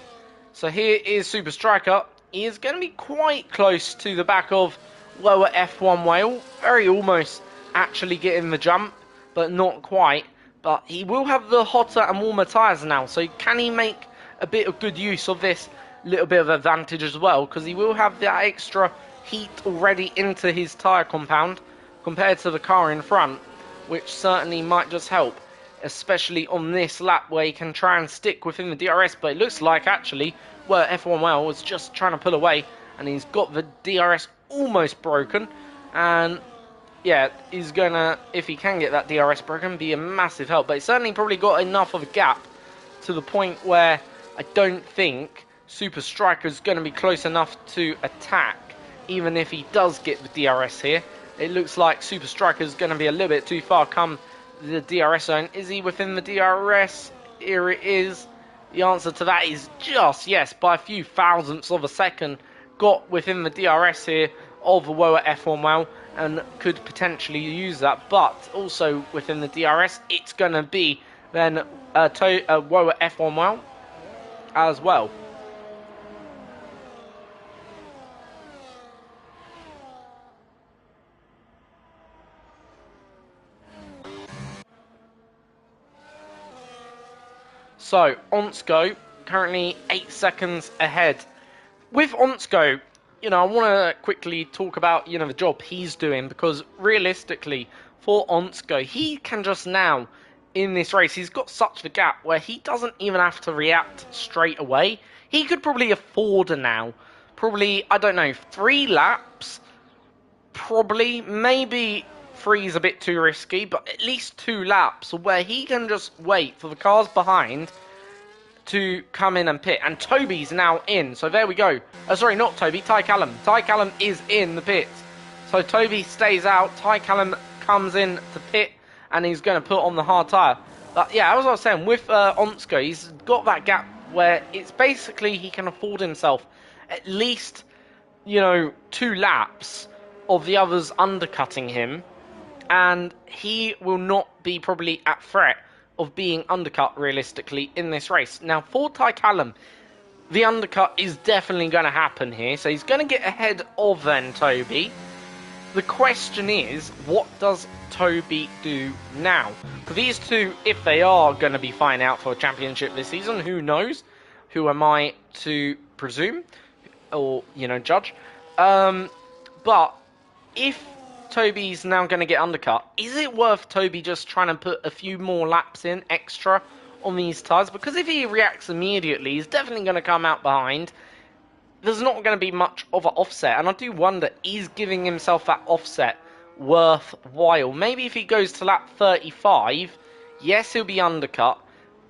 So here is Super Striker. He is going to be quite close to the back of Lower F1 Whale. Very almost actually getting the jump, but not quite. But he will have the hotter and warmer tyres now. So can he make a bit of good use of this little bit of advantage as well? Because he will have that extra heat already into his tyre compound compared to the car in front, which certainly might just help, especially on this lap where he can try and stick within the DRS. But it looks like actually where F1 Well was just trying to pull away, and he's got the DRS almost broken. And yeah, he's gonna, if he can get that DRS broken, be a massive help. But he's certainly probably got enough of a gap to the point where I don't think Super Striker's going to be close enough to attack, even if he does get the DRS here. It looks like Super Striker's going to be a little bit too far come the DRS zone. Is he within the DRS? Here it is. The answer to that is just yes, by a few thousandths of a second. Got within the DRS here of Woa F1 Well, and could potentially use that. But also within the DRS, it's going to be then Woa F1 Well as well. So, Onsko, currently 8 seconds ahead. With Onsko, you know, I want to quickly talk about, you know, the job he's doing, because realistically, for Onsko, he can just now, in this race, he's got such a gap where he doesn't even have to react straight away. He could probably afford now, probably, I don't know, 3 laps, probably, maybe 3 is a bit too risky, but at least 2 laps where he can just wait for the cars behind to come in and pit. And Toby's now in, so there we go. Sorry, not Toby, Ty Callum. Ty Callum is in the pits. So Toby stays out, Ty Callum comes in to pit, and he's going to put on the hard tyre. But yeah, as I was saying, with Onsko, he's got that gap where it's basically he can afford himself at least, 2 laps of the others undercutting him, and he will not be probably at threat of being undercut realistically in this race. Now, for Ty Callum, the undercut is definitely going to happen here, so he's going to get ahead of then Toby. The question is, what does Toby do now? For these two, if they are going to be fighting out for a championship this season, who knows? Who am I to presume? Or, judge? But if Toby's now going to get undercut, is it worth Toby just trying to put a few more laps in extra on these tyres? Because if he reacts immediately, he's definitely going to come out behind. There's not going to be much of an offset, and I do wonder, is giving himself that offset worthwhile? Maybe if he goes to lap 35, yes, he'll be undercut,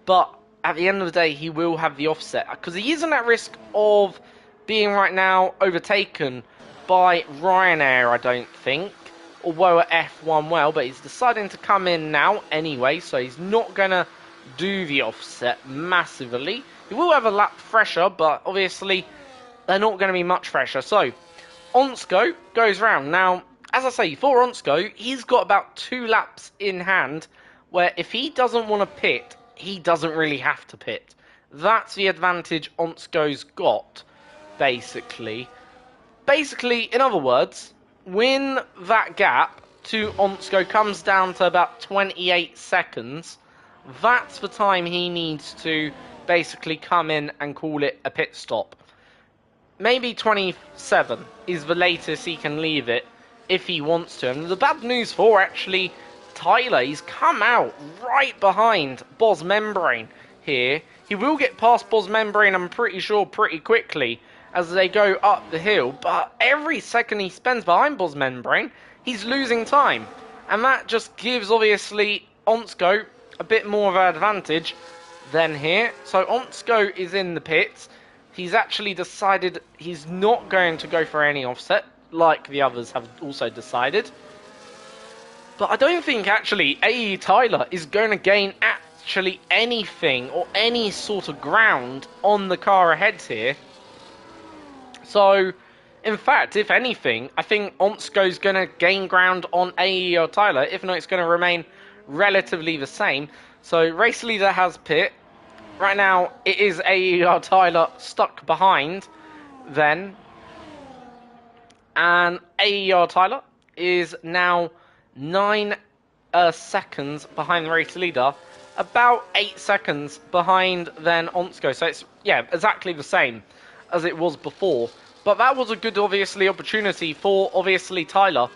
but at the end of the day, he will have the offset, because he isn't at risk of being right now overtaken by Ryanair, I don't think, although at F1 well, but he's deciding to come in now anyway, so he's not going to do the offset massively. He will have a lap fresher, but obviously they're not going to be much fresher. So, Onsko goes round. Now, as I say, for Onsko, he's got about 2 laps in hand, where if he doesn't want to pit, he doesn't really have to pit. That's the advantage Onsko's got, basically. Basically, in other words, when that gap to Onsko comes down to about 28 seconds, that's the time he needs to basically come in and call it a pit stop. Maybe 27 is the latest he can leave it if he wants to. And the bad news for actually Tyler, he's come out right behind Boz Membrane here. He will get past Boz Membrane, I'm pretty sure, pretty quickly as they go up the hill. But every second he spends behind Boz Membrane, he's losing time. And that just gives, obviously, Onsko a bit more of an advantage than here. So Onsko is in the pits. He's actually decided he's not going to go for any offset, like the others have also decided. But I don't think, actually, AE Tyler is going to gain actually anything or any sort of ground on the car ahead here. So, in fact, if anything, I think Onsko's going to gain ground on AE or Tyler. If not, it's going to remain relatively the same. So, race leader has pit. Right now, it is AER Tyler stuck behind then. And AER Tyler is now 9 seconds behind the race leader. About 8 seconds behind then Onsko. So it's, exactly the same as it was before. But that was a good, obviously, opportunity for, obviously, Tyler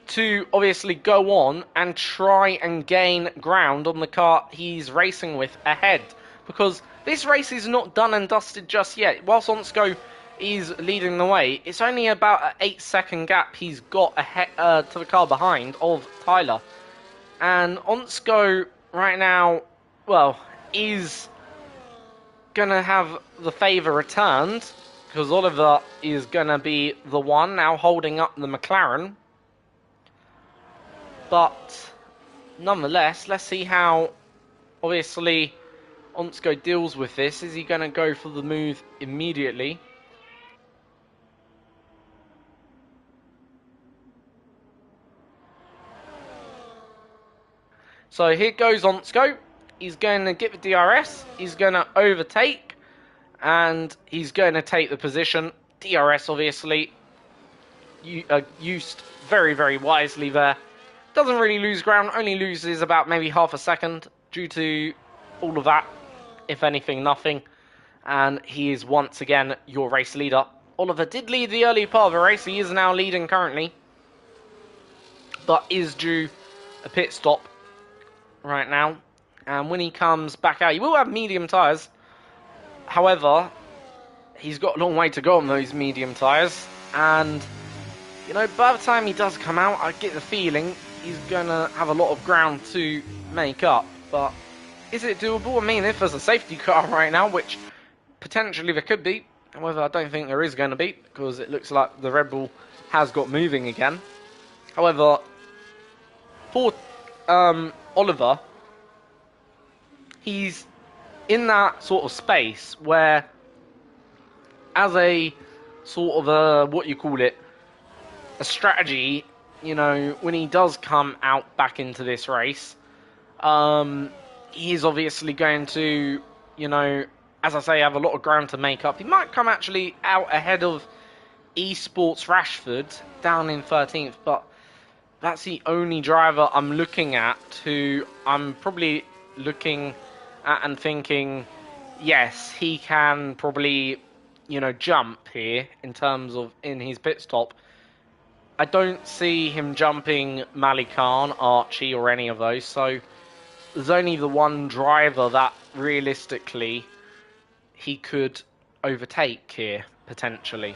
to, obviously, go on and try and gain ground on the car he's racing with ahead. Because this race is not done and dusted just yet. Whilst Onsko is leading the way, it's only about an 8-second gap he's got ahead to the car behind of Tyler. And Onsko right now, well, is going to have the favour returned, because Oliver is going to be the one now holding up the McLaren. But nonetheless, let's see how, obviously, Onsko deals with this. Is he going to go for the move immediately? So here goes Onsko. He's going to get the DRS. He's going to overtake. And he's going to take the position. DRS, obviously, used very, very wisely there. Doesn't really lose ground. Only loses about maybe half a second due to all of that. If anything, nothing. And he is once again your race leader. Oliver did lead the early part of the race. He is now leading currently. But is due a pit stop right now. And when he comes back out, he will have medium tyres. However, he's got a long way to go on those medium tyres. And, by the time he does come out, I get the feeling he's going to have a lot of ground to make up. But is it doable? I mean, if there's a safety car right now, which potentially there could be, however, I don't think there is going to be, because it looks like the Red Bull has got moving again. However, for Oliver, he's in that sort of space where, as a sort of a strategy, you know, when he does come out back into this race, he's obviously going to, you know, as I say, have a lot of ground to make up. He might come actually out ahead of Esports Rashford down in 13th, but that's the only driver I'm looking at who I'm probably looking at and thinking, yes, he can probably, you know, jump here in terms of in his pit stop. I don't see him jumping Malikan, Archie, or any of those, so there's only the one driver that realistically he could overtake here, potentially.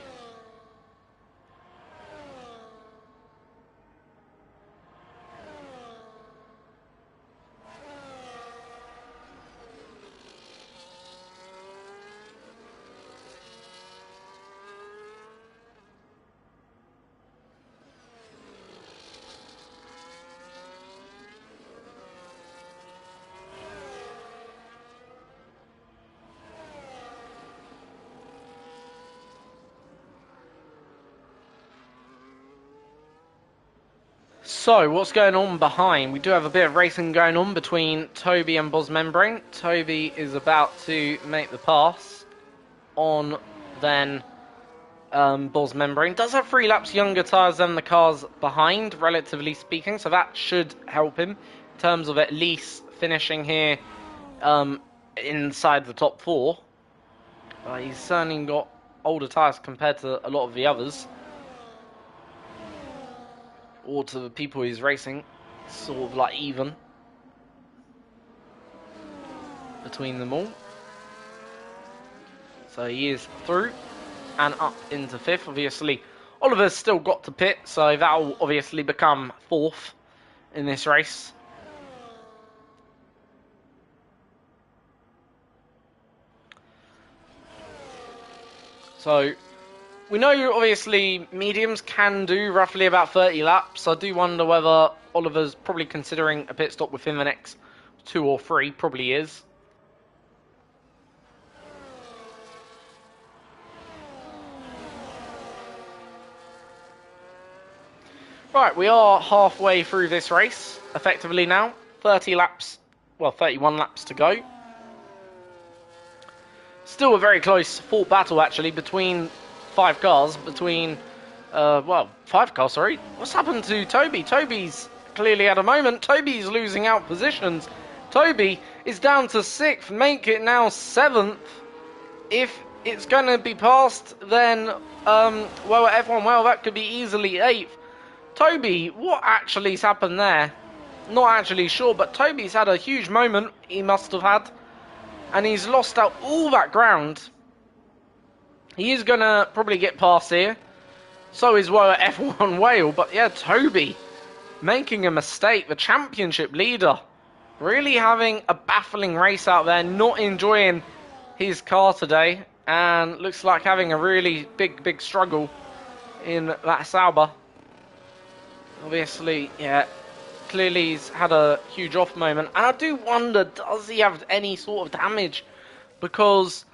So, what's going on behind? We do have a bit of racing going on between Toby and Boz Membrane. Toby is about to make the pass on then Boz Membrane. Does have 3 laps younger tyres than the cars behind, relatively speaking, so that should help him in terms of at least finishing here inside the top 4. He's certainly got older tyres compared to a lot of the others, or to the people he's racing, sort of like even between them all. So he is through and up into 5th. Obviously, Oliver's still got to pit, so that'll obviously become 4th in this race. So we know, obviously, mediums can do roughly about 30 laps. I do wonder whether Oliver's probably considering a pit stop within the next 2 or 3. Probably is. Right, we are halfway through this race, effectively now. 30 laps, well, 31 laps to go. Still a very close fought battle, actually, between 5 cars, between, 5 cars, sorry. What's happened to Toby? Toby's clearly at a moment. Toby's losing out positions. Toby is down to 6th, make it now 7th. If it's going to be passed, then, F1, that could be easily 8th. Toby, what actually's happened there? Not actually sure, but Toby's had a huge moment, he must have had. And he's lost out all that ground. He is going to probably get past here. So is F1 Whale. But yeah, Toby making a mistake. The championship leader really having a baffling race out there. Not enjoying his car today. And looks like having a really big struggle in that Sauber. Obviously, yeah, clearly he's had a huge off moment. And I do wonder, does he have any sort of damage? Because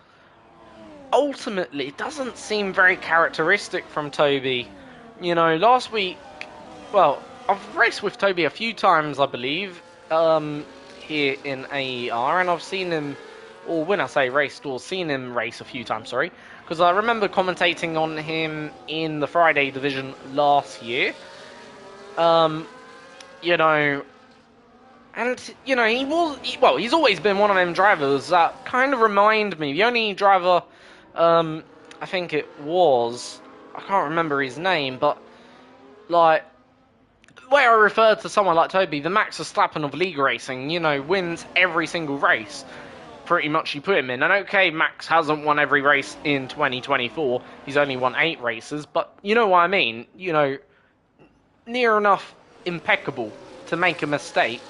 ultimately, it doesn't seem very characteristic from Toby. You know, last week, well, I've raced with Toby a few times, I believe, here in AER, and I've seen him, or when I say raced, or seen him race a few times, sorry, because I remember commentating on him in the Friday division last year. You know, and, you know, he's always been one of them drivers that kind of remind me. The only driver, I think it was, I can't remember his name, but, like, the way I refer to someone like Toby, the Max Verstappen of league racing, you know, wins every single race, pretty much you put him in. And okay, Max hasn't won every race in 2024, he's only won 8 races, but you know what I mean, you know, near enough impeccable to make a mistake.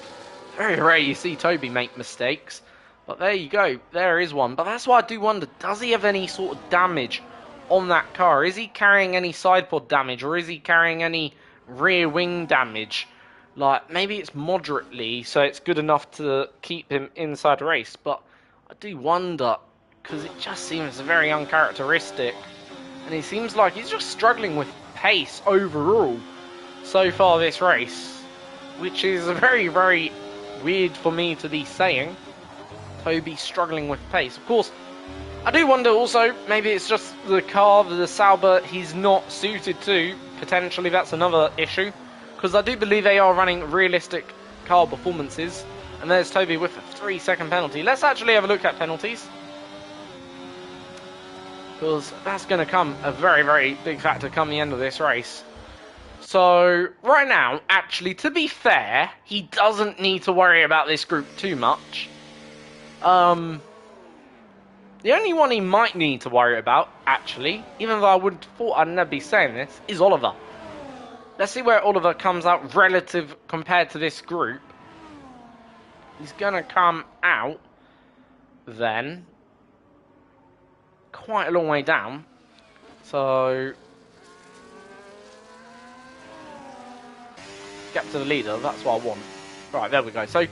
Very rare you see Toby make mistakes. But there you go, there is one. But that's why I do wonder, does he have any sort of damage on that car? Is he carrying any side pod damage, or is he carrying any rear wing damage? Like, maybe it's moderately, so it's good enough to keep him inside the race. But I do wonder, because it just seems very uncharacteristic. And he seems like he's just struggling with pace overall so far this race, which is very, very weird for me to be saying. Toby struggling with pace. Of course, I do wonder also, maybe it's just the car, the Sauber, he's not suited to. Potentially that's another issue, because I do believe they are running realistic car performances. And there's Toby with a 3-second penalty. Let's actually have a look at penalties, because that's going to come a very, very big factor come the end of this race. So, right now, actually, to be fair, he doesn't need to worry about this group too much. The only one he might need to worry about, actually, even though I would have thought I'd never be saying this, is Oliver. Let's see where Oliver comes out relative compared to this group. He's going to come out, then, quite a long way down. So, gap to the leader, that's what I want. Right, there we go. So,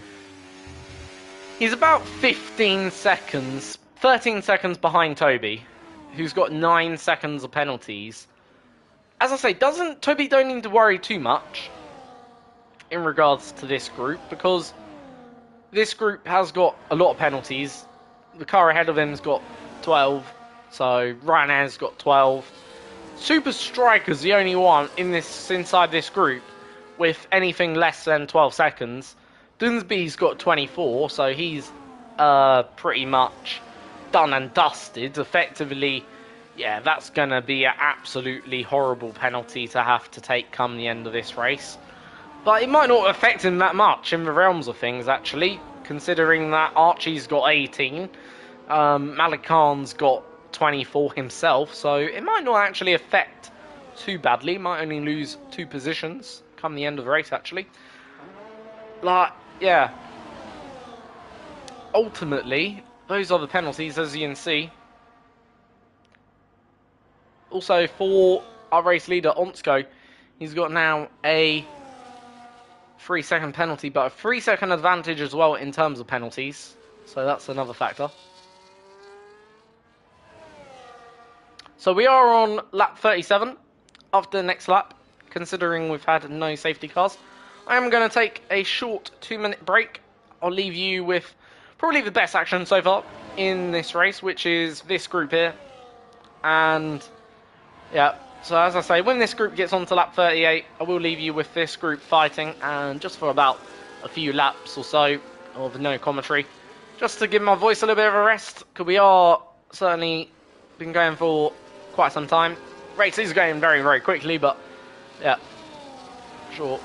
he's about 15 seconds, 13 seconds behind Toby, who's got 9 seconds of penalties. As I say, Toby don't need to worry too much in regards to this group, because this group has got a lot of penalties. The car ahead of him's got 12, so Ryanair's got 12. Super Striker's the only one inside this group with anything less than 12 seconds. Dunsby's got 24, so he's pretty much done and dusted. Effectively, yeah, that's going to be an absolutely horrible penalty to have to take come the end of this race. But it might not affect him that much in the realms of things, actually, considering that Archie's got 18, Malik Khan's got 24 himself, so it might not actually affect too badly. It might only lose 2 positions come the end of the race, actually. Like, yeah. Ultimately, those are the penalties, as you can see. Also, for our race leader, Onsko, he's got now a 3-second penalty, but a 3-second advantage as well in terms of penalties. So that's another factor. So we are on lap 37 after the next lap, considering we've had no safety cars. I am going to take a short 2-minute break. I'll leave you with probably the best action so far in this race, which is this group here. And yeah, so as I say, when this group gets on to lap 38, I will leave you with this group fighting, and just for about a few laps or so of no commentary, just to give my voice a little bit of a rest, because we are certainly been going for quite some time. Race is going very, very quickly, but yeah, sure.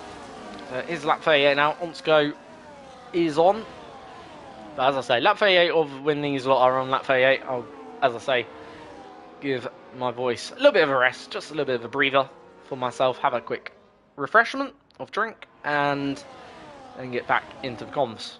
Is lap 38 now. Onsko is on. But as I say, lap 38 of when these lot are on lap 38, I'll, as I say, give my voice a little bit of a rest, just a little bit of a breather for myself, have a quick refreshment of drink, and then get back into the comms.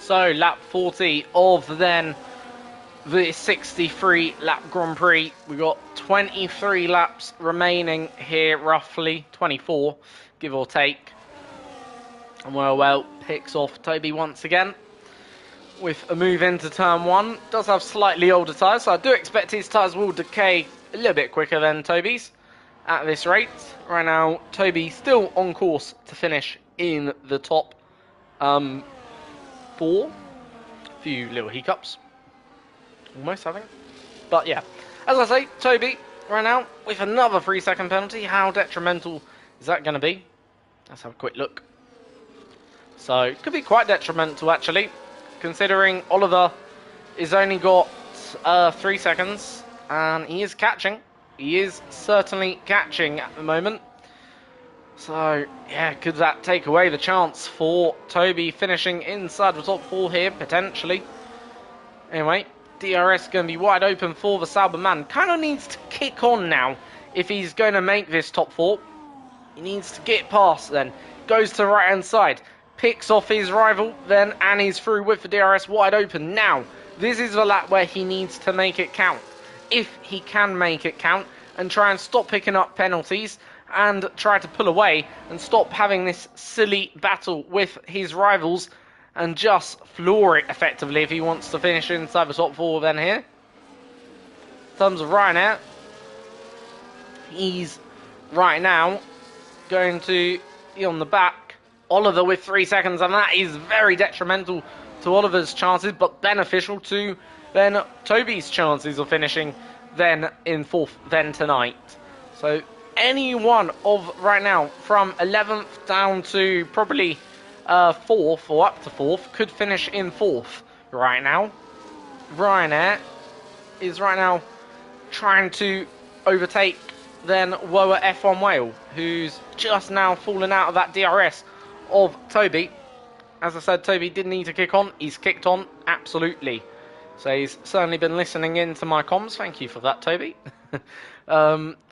So lap 40 of then the 63 lap Grand Prix. We've got 23 laps remaining here, roughly 24, give or take. And well, picks off Toby once again with a move into turn 1. Does have slightly older tyres, so I do expect his tyres will decay a little bit quicker than Toby's at this rate. Right now, Toby still on course to finish in the top 4. A few little hiccups. Almost, I think. But yeah, as I say, Toby right now with another 3-second penalty. How detrimental is that going to be? Let's have a quick look. So, it could be quite detrimental actually, considering Oliver has only got 3 seconds, and he is catching. He is certainly catching at the moment. So, yeah, could that take away the chance for Toby finishing inside the top 4 here, potentially? Anyway, DRS going to be wide open for the Sauber man. Kind of needs to kick on now if he's going to make this top 4. He needs to get past then. Goes to the right-hand side. Picks off his rival then, and he's through with the DRS wide open. Now, this is the lap where he needs to make it count. If he can make it count and try and stop picking up penalties and try to pull away and stop having this silly battle with his rivals and just floor it effectively if he wants to finish inside the top 4 then here. In terms of Ryanair, he's right now going to be on the back. Oliver with 3 seconds, and that is very detrimental to Oliver's chances, but beneficial to then Toby's chances of finishing then in 4th then tonight. So any one of right now from 11th down to probably 4th or up to 4th could finish in 4th right now. Ryanair is right now trying to overtake then Woa F1 Whale, who's just now fallen out of that DRS of Toby. As I said, Toby did need to kick on. He's kicked on, absolutely. So he's certainly been listening in to my comms. Thank you for that, Toby.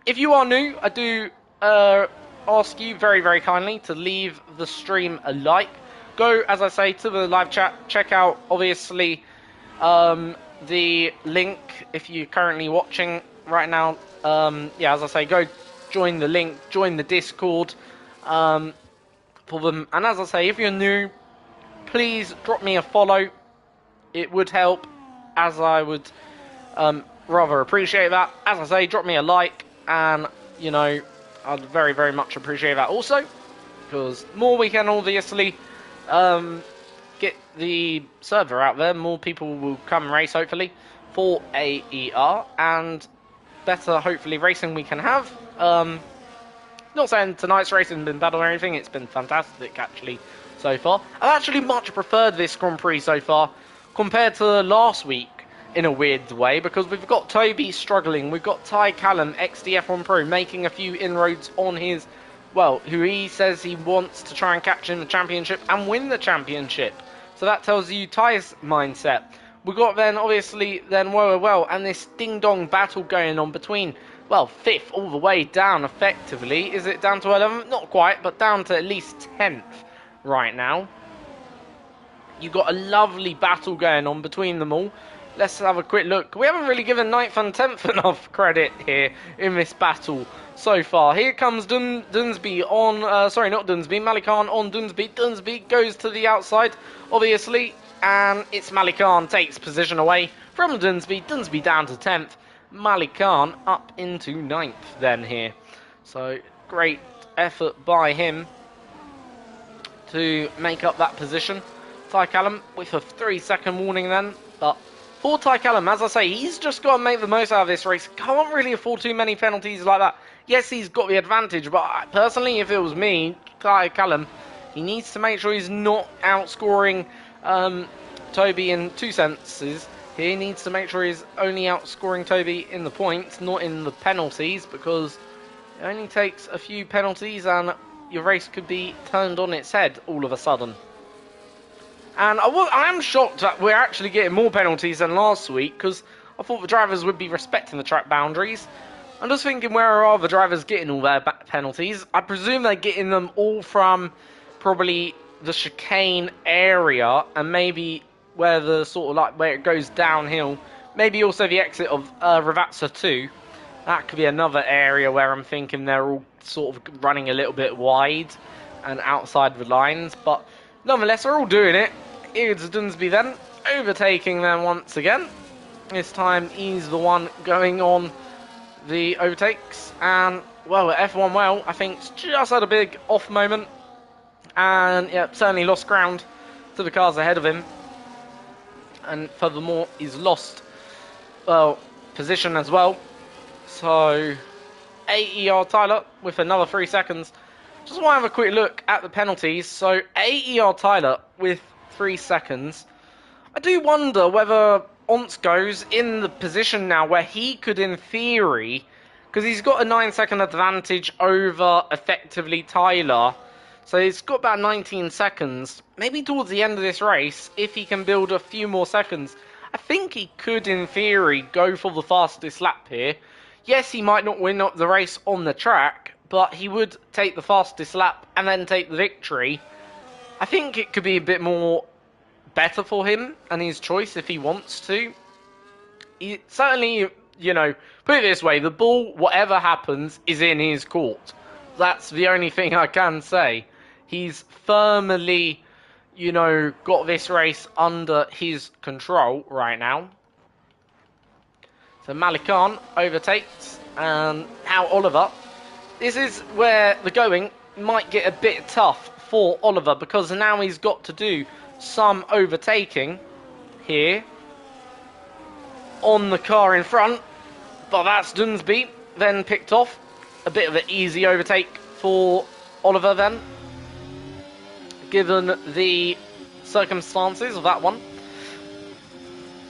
If you are new, I do ask you very, very kindly to leave the stream a like. Go, as I say, to the live chat. Check out, obviously, the link if you're currently watching right now. Yeah, as I say, go join the link, join the Discord for them. And as I say, if you're new, please drop me a follow. It would help, as I would rather appreciate that. As I say, drop me a like, and, you know, I'd very, very much appreciate that also, because more we can obviously get the server out there, more people will come and race, hopefully, for AER, and better, hopefully, racing we can have. Not saying tonight's racing has been bad or anything, it's been fantastic, actually, so far. I've actually much preferred this Grand Prix so far compared to last week, in a weird way, because we've got Toby struggling, we've got Ty Callum, XDF1 Pro, making a few inroads on his, well, who he says he wants to try and catch in the championship and win the championship. So that tells you Ty's mindset. We've got then, obviously, then well, and this ding-dong battle going on between, well, 5th all the way down, effectively. Is it down to 11th? Not quite, but down to at least 10th right now. You've got a lovely battle going on between them all. Let's have a quick look. We haven't really given 9th and 10th enough credit here in this battle so far. Here comes Dunsby on, sorry, not Dunsby, Malikan on Dunsby. Dunsby goes to the outside, obviously, and it's Malikan takes position away from Dunsby. Dunsby down to 10th. Malikan up into 9th then here. So, great effort by him to make up that position. Ty Callum with a 3-second warning then, but for Ty Callum, as I say, he's just got to make the most out of this race. Can't really afford too many penalties like that. Yes, he's got the advantage, but personally, if it was me, Ty Callum, he needs to make sure he's not outscoring Toby in 2 senses. He needs to make sure he's only outscoring Toby in the points, not in the penalties, because it only takes a few penalties and your race could be turned on its head all of a sudden. And I am shocked that we're actually getting more penalties than last week, because I thought the drivers would be respecting the track boundaries. I'm just thinking, where are the drivers getting all their penalties? I presume they're getting them all from probably the chicane area, and maybe where the sort of like where it goes downhill, maybe also the exit of Ravazza 2. That could be another area where I'm thinking they're all sort of running a little bit wide and outside the lines, but nonetheless, they're all doing it. Here's Dunsby then, overtaking them once again. This time he's the one going on the overtakes, and well, F1 well, I think just had a big off moment, and yeah, certainly lost ground to the cars ahead of him, and furthermore, he's lost position as well. So 80-yard Tyler with another 3 seconds. Just want to have a quick look at the penalties. So 80-yard Tyler with 3 seconds. I do wonder whether Once goes in the position now where he could, in theory, because he's got a 9-second advantage over effectively Tyler. So he's got about 19 seconds. Maybe towards the end of this race, if he can build a few more seconds, I think he could, in theory, go for the fastest lap here. Yes, he might not win the race on the track, but he would take the fastest lap and then take the victory. I think it could be a bit more better for him and his choice if he wants to. He, certainly, you know, put it this way, the ball, whatever happens, is in his court. That's the only thing I can say. He's firmly, you know, got this race under his control right now. So Malikan overtakes, and now Oliver. This is where the going might get a bit tough for Oliver, because now he's got to do some overtaking here on the car in front. But that's Dunsby, then picked off. A bit of an easy overtake for Oliver then, given the circumstances of that one.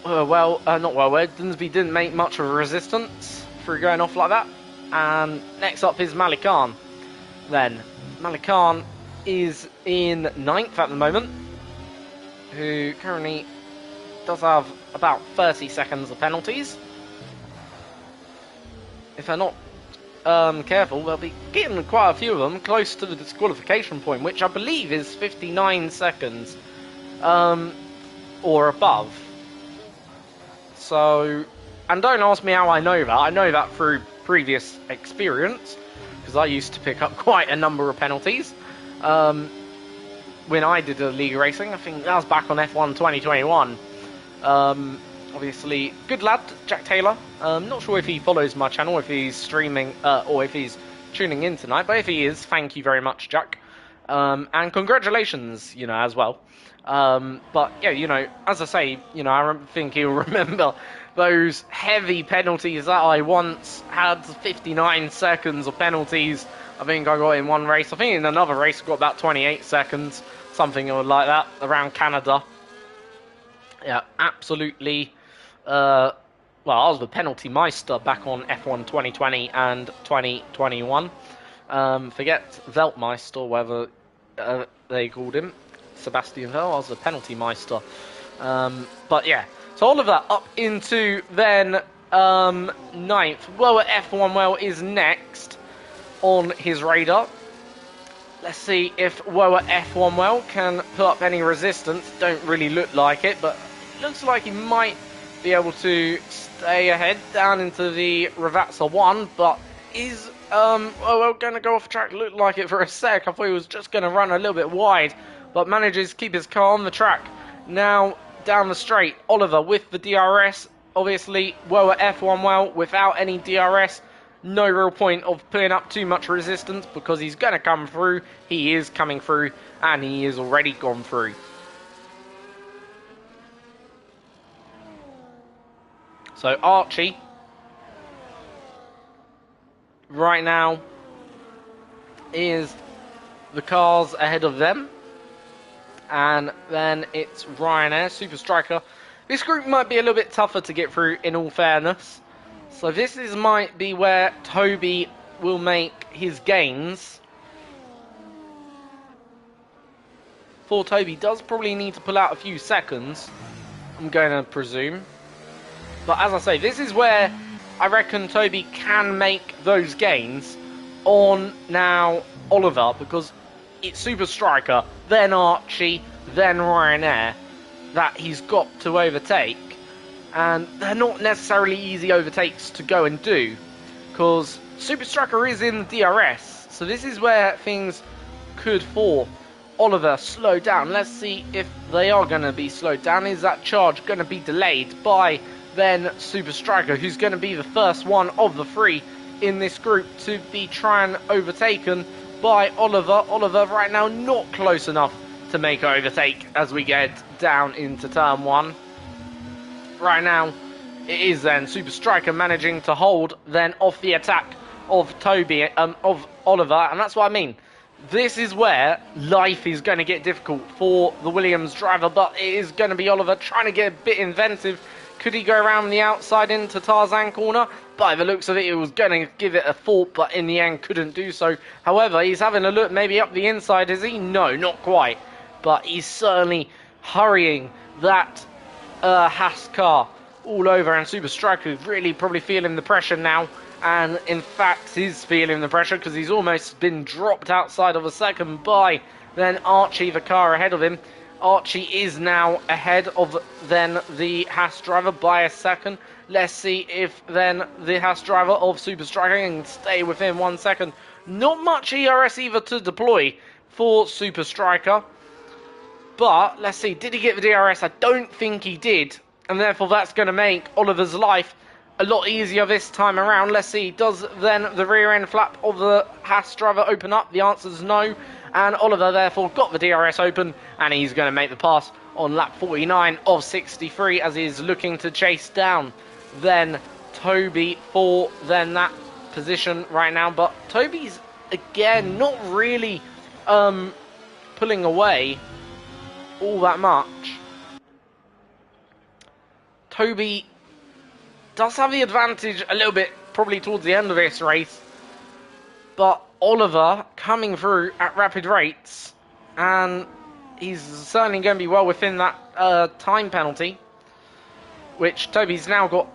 Not well, Dunsby didn't make much of a resistance through going off like that. And next up is Malikan. Then, Malikan is in 9th at the moment, who currently does have about 30 seconds of penalties. If they're not careful, they'll be getting quite a few of them close to the disqualification point, which I believe is 59 seconds or above. So, and don't ask me how I know that. I know that through previous experience, because I used to pick up quite a number of penalties when I did a league racing. I think that was back on F1 2021. Obviously, good lad, Jack Taylor. Not sure if he follows my channel, if he's streaming, or if he's tuning in tonight, but if he is, thank you very much, Jack. And congratulations, you know, as well. But yeah, you know, as I say, you know, I think he'll remember those heavy penalties that I once had. 59 seconds of penalties. I think I got in one race. I think in another race I got about 28 seconds, something like that, around Canada. Yeah, absolutely. Well, I was the penalty meister back on F1 2020 and 2021. Forget Weltmeister, whether they called him Sebastian Vettel. I was the penalty meister. But yeah, so all of that up into then 9th. Well, F1 well is next on his radar. Let's see if Woa F1 well can put up any resistance. Don't really look like it, but looks like he might be able to stay ahead down into the Ravazza 1, but is well going to go off track. Looked like it for a sec. I thought he was just going to run a little bit wide, but manages to keep his car on the track. Now down the straight, Oliver with the DRS. Obviously, Woa F1 well without any DRS. No real point of putting up too much resistance, because he's going to come through. He is coming through, and he is already gone through. So Archie, right now, is the cars ahead of them. And then it's Ryanair, Super Striker. This group might be a little bit tougher to get through, in all fairness. So this might be where Toby will make his gains. For Toby does probably need to pull out a few seconds, I'm going to presume. But as I say, this is where I reckon Toby can make those gains on now Oliver, because it's Super Striker, then Archie, then Ryanair that he's got to overtake. And they're not necessarily easy overtakes to go and do, because Super Striker is in the DRS, so this is where things could for Oliver slow down. Let's see if they are going to be slowed down. Is that charge going to be delayed by then Super Striker, who's going to be the first one of the three in this group to be trying overtaken by Oliver. Oliver right now not close enough to make an overtake as we get down into turn one. Right now, it is then Super Striker managing to hold then off the attack of of Oliver, and that's what I mean. This is where life is going to get difficult for the Williams driver, but it is going to be Oliver trying to get a bit inventive. Could he go around the outside into Tarzan corner? By the looks of it, he was going to give it a thought, but in the end couldn't do so. However, he's having a look maybe up the inside, is he? No, not quite. But he's certainly hurrying that Haas car all over, and Super Striker is really probably feeling the pressure now, and in fact is feeling the pressure because he's almost been dropped outside of a second by then Archie, the car ahead of him. Archie is now ahead of then the Haas driver by a second. Let's see if then the Haas driver of Super Striker can stay within 1 second. Not much ERS either to deploy for Super Striker. But, let's see, did he get the DRS? I don't think he did. And therefore that's going to make Oliver's life a lot easier this time around. Let's see, does then the rear end flap of the Haas driver open up? The answer is no. And Oliver therefore got the DRS open, and he's going to make the pass on lap 49 of 63 as he's looking to chase down then Toby for then that position right now. But Toby's, again, not really pulling away all that much. Toby does have the advantage a little bit probably towards the end of this race, but Oliver coming through at rapid rates, and he's certainly going to be well within that time penalty, which Toby's now got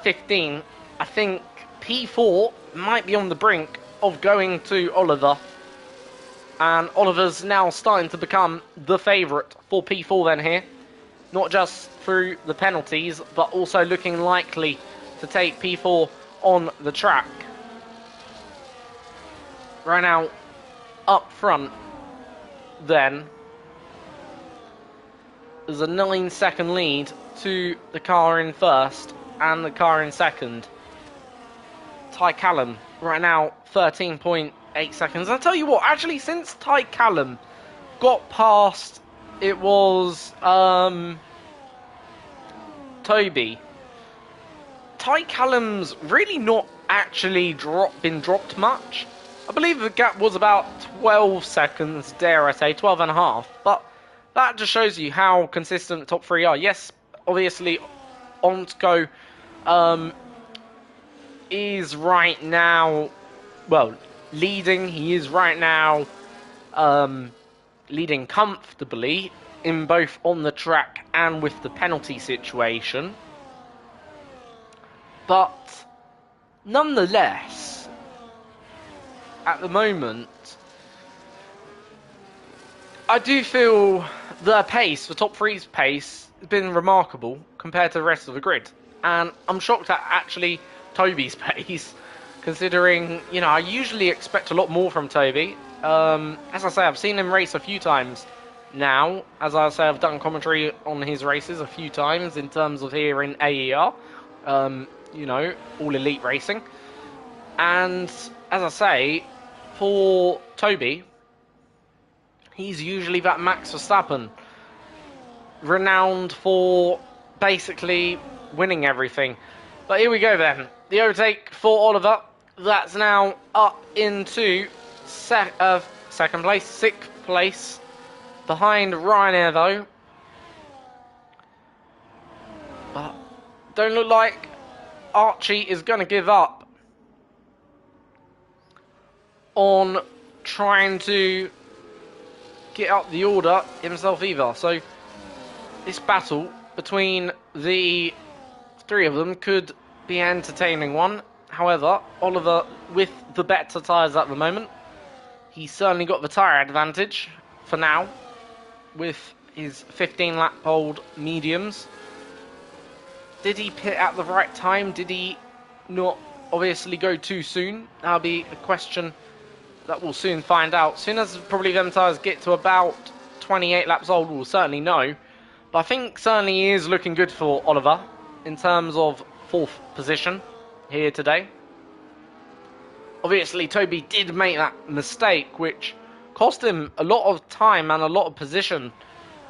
15. I think P4 might be on the brink of going to Oliver, and Oliver's now starting to become the favourite for P4 then here. Not just through the penalties, but also looking likely to take P4 on the track. Right now, up front, then, there's a 9-second lead to the car in first and the car in second. Ty Callum, right now, 13.8 seconds. I'll tell you what, actually, since Ty Callum got past, it was Toby, Ty Callum's really not actually been dropped much. I believe the gap was about 12 seconds, dare I say, 12 and a half. But that just shows you how consistent the top three are. Yes, obviously, Ontko is right now, well, leading. He is right now leading comfortably in both on the track and with the penalty situation. But nonetheless, at the moment, I do feel the pace, the top three's pace, has been remarkable compared to the rest of the grid. And I'm shocked at actually Toby's pace, considering, you know, I usually expect a lot more from Toby. As I say, I've seen him race a few times now. As I say, I've done commentary on his races a few times in terms of here in AER. You know, all elite racing. And as I say, for Toby, he's usually that Max Verstappen, renowned for basically winning everything. But here we go then. The overtake for Oliver. That's now up into second place, sixth place. Behind Ryanair though. But don't look like Archie is going to give up on trying to get up the order himself either. So this battle between the three of them could be an entertaining one. However, Oliver with the better tyres at the moment. He's certainly got the tyre advantage for now with his 15-lap-old mediums. Did he pit at the right time? Did he not obviously go too soon? That'll be a question that we'll soon find out. Soon as probably them tyres get to about 28 laps old, we'll certainly know. But I think certainly he is looking good for Oliver in terms of 4th position here today. Obviously, Toby did make that mistake, which cost him a lot of time and a lot of position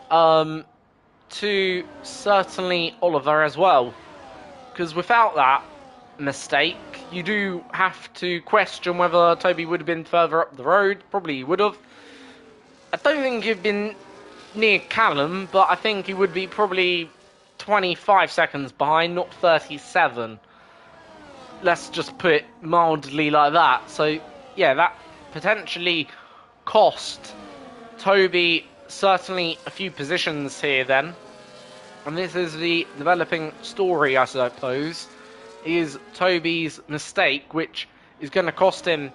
to certainly Oliver as well. Because without that mistake, you do have to question whether Toby would have been further up the road. Probably he would have. I don't think he'd been near Callum, but I think he would be probably 25 seconds behind, not 37. Let's just put it mildly like that. So, yeah, that potentially cost Toby certainly a few positions here then. And this is the developing story, I suppose, is Toby's mistake, which is going to cost him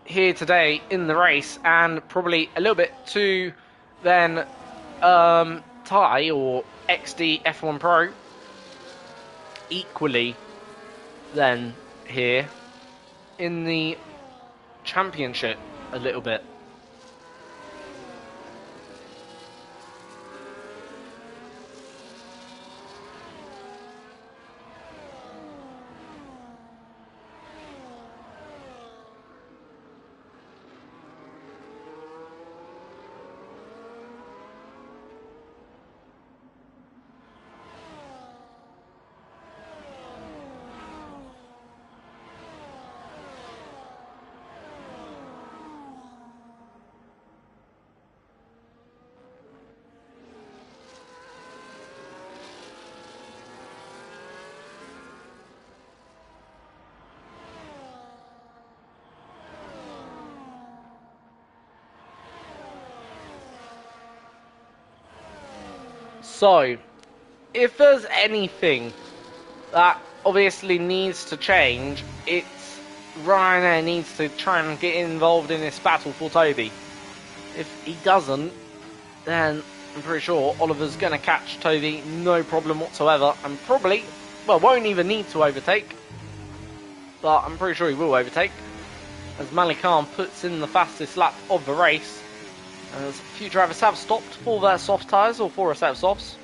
here today in the race, and probably a little bit to then Ty or XD F1 Pro equally then here in the championship a little bit. So, if there's anything that obviously needs to change, it's Ryanair needs to try and get involved in this battle for Toby. If he doesn't, then I'm pretty sure Oliver's going to catch Toby, no problem whatsoever, and probably, well, won't even need to overtake, but I'm pretty sure he will overtake, as Malik Khan puts in the fastest lap of the race. As a few drivers have stopped for their soft tyres, or for a set of softs.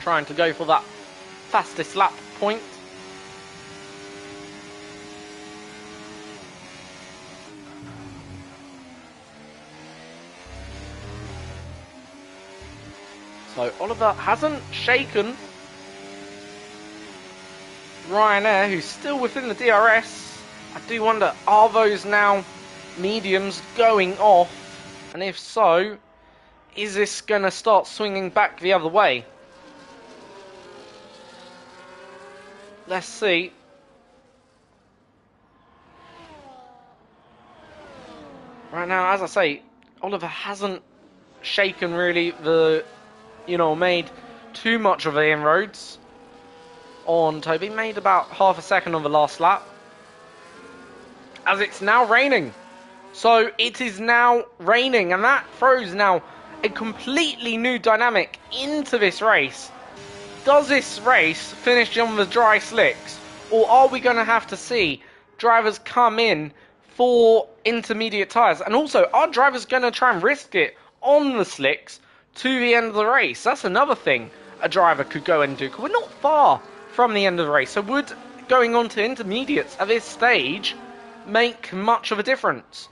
Trying to go for that fastest lap point. So Oliver hasn't shaken Ryanair, who's still within the DRS. I do wonder, are those now mediums going off, and if so, is this going to start swinging back the other way? Let's see. Right now, as I say, Oliver hasn't shaken really made too much of the inroads on Toby. Made about half a second on the last lap, as it's now raining. So it is now raining, and that throws now a completely new dynamic into this race. Does this race finish on the dry slicks, or are we going to have to see drivers come in for intermediate tyres? And also, are drivers going to try and risk it on the slicks to the end of the race? That's another thing a driver could go and do. We're not far from the end of the race, so would going on to intermediates at this stage make much of a difference?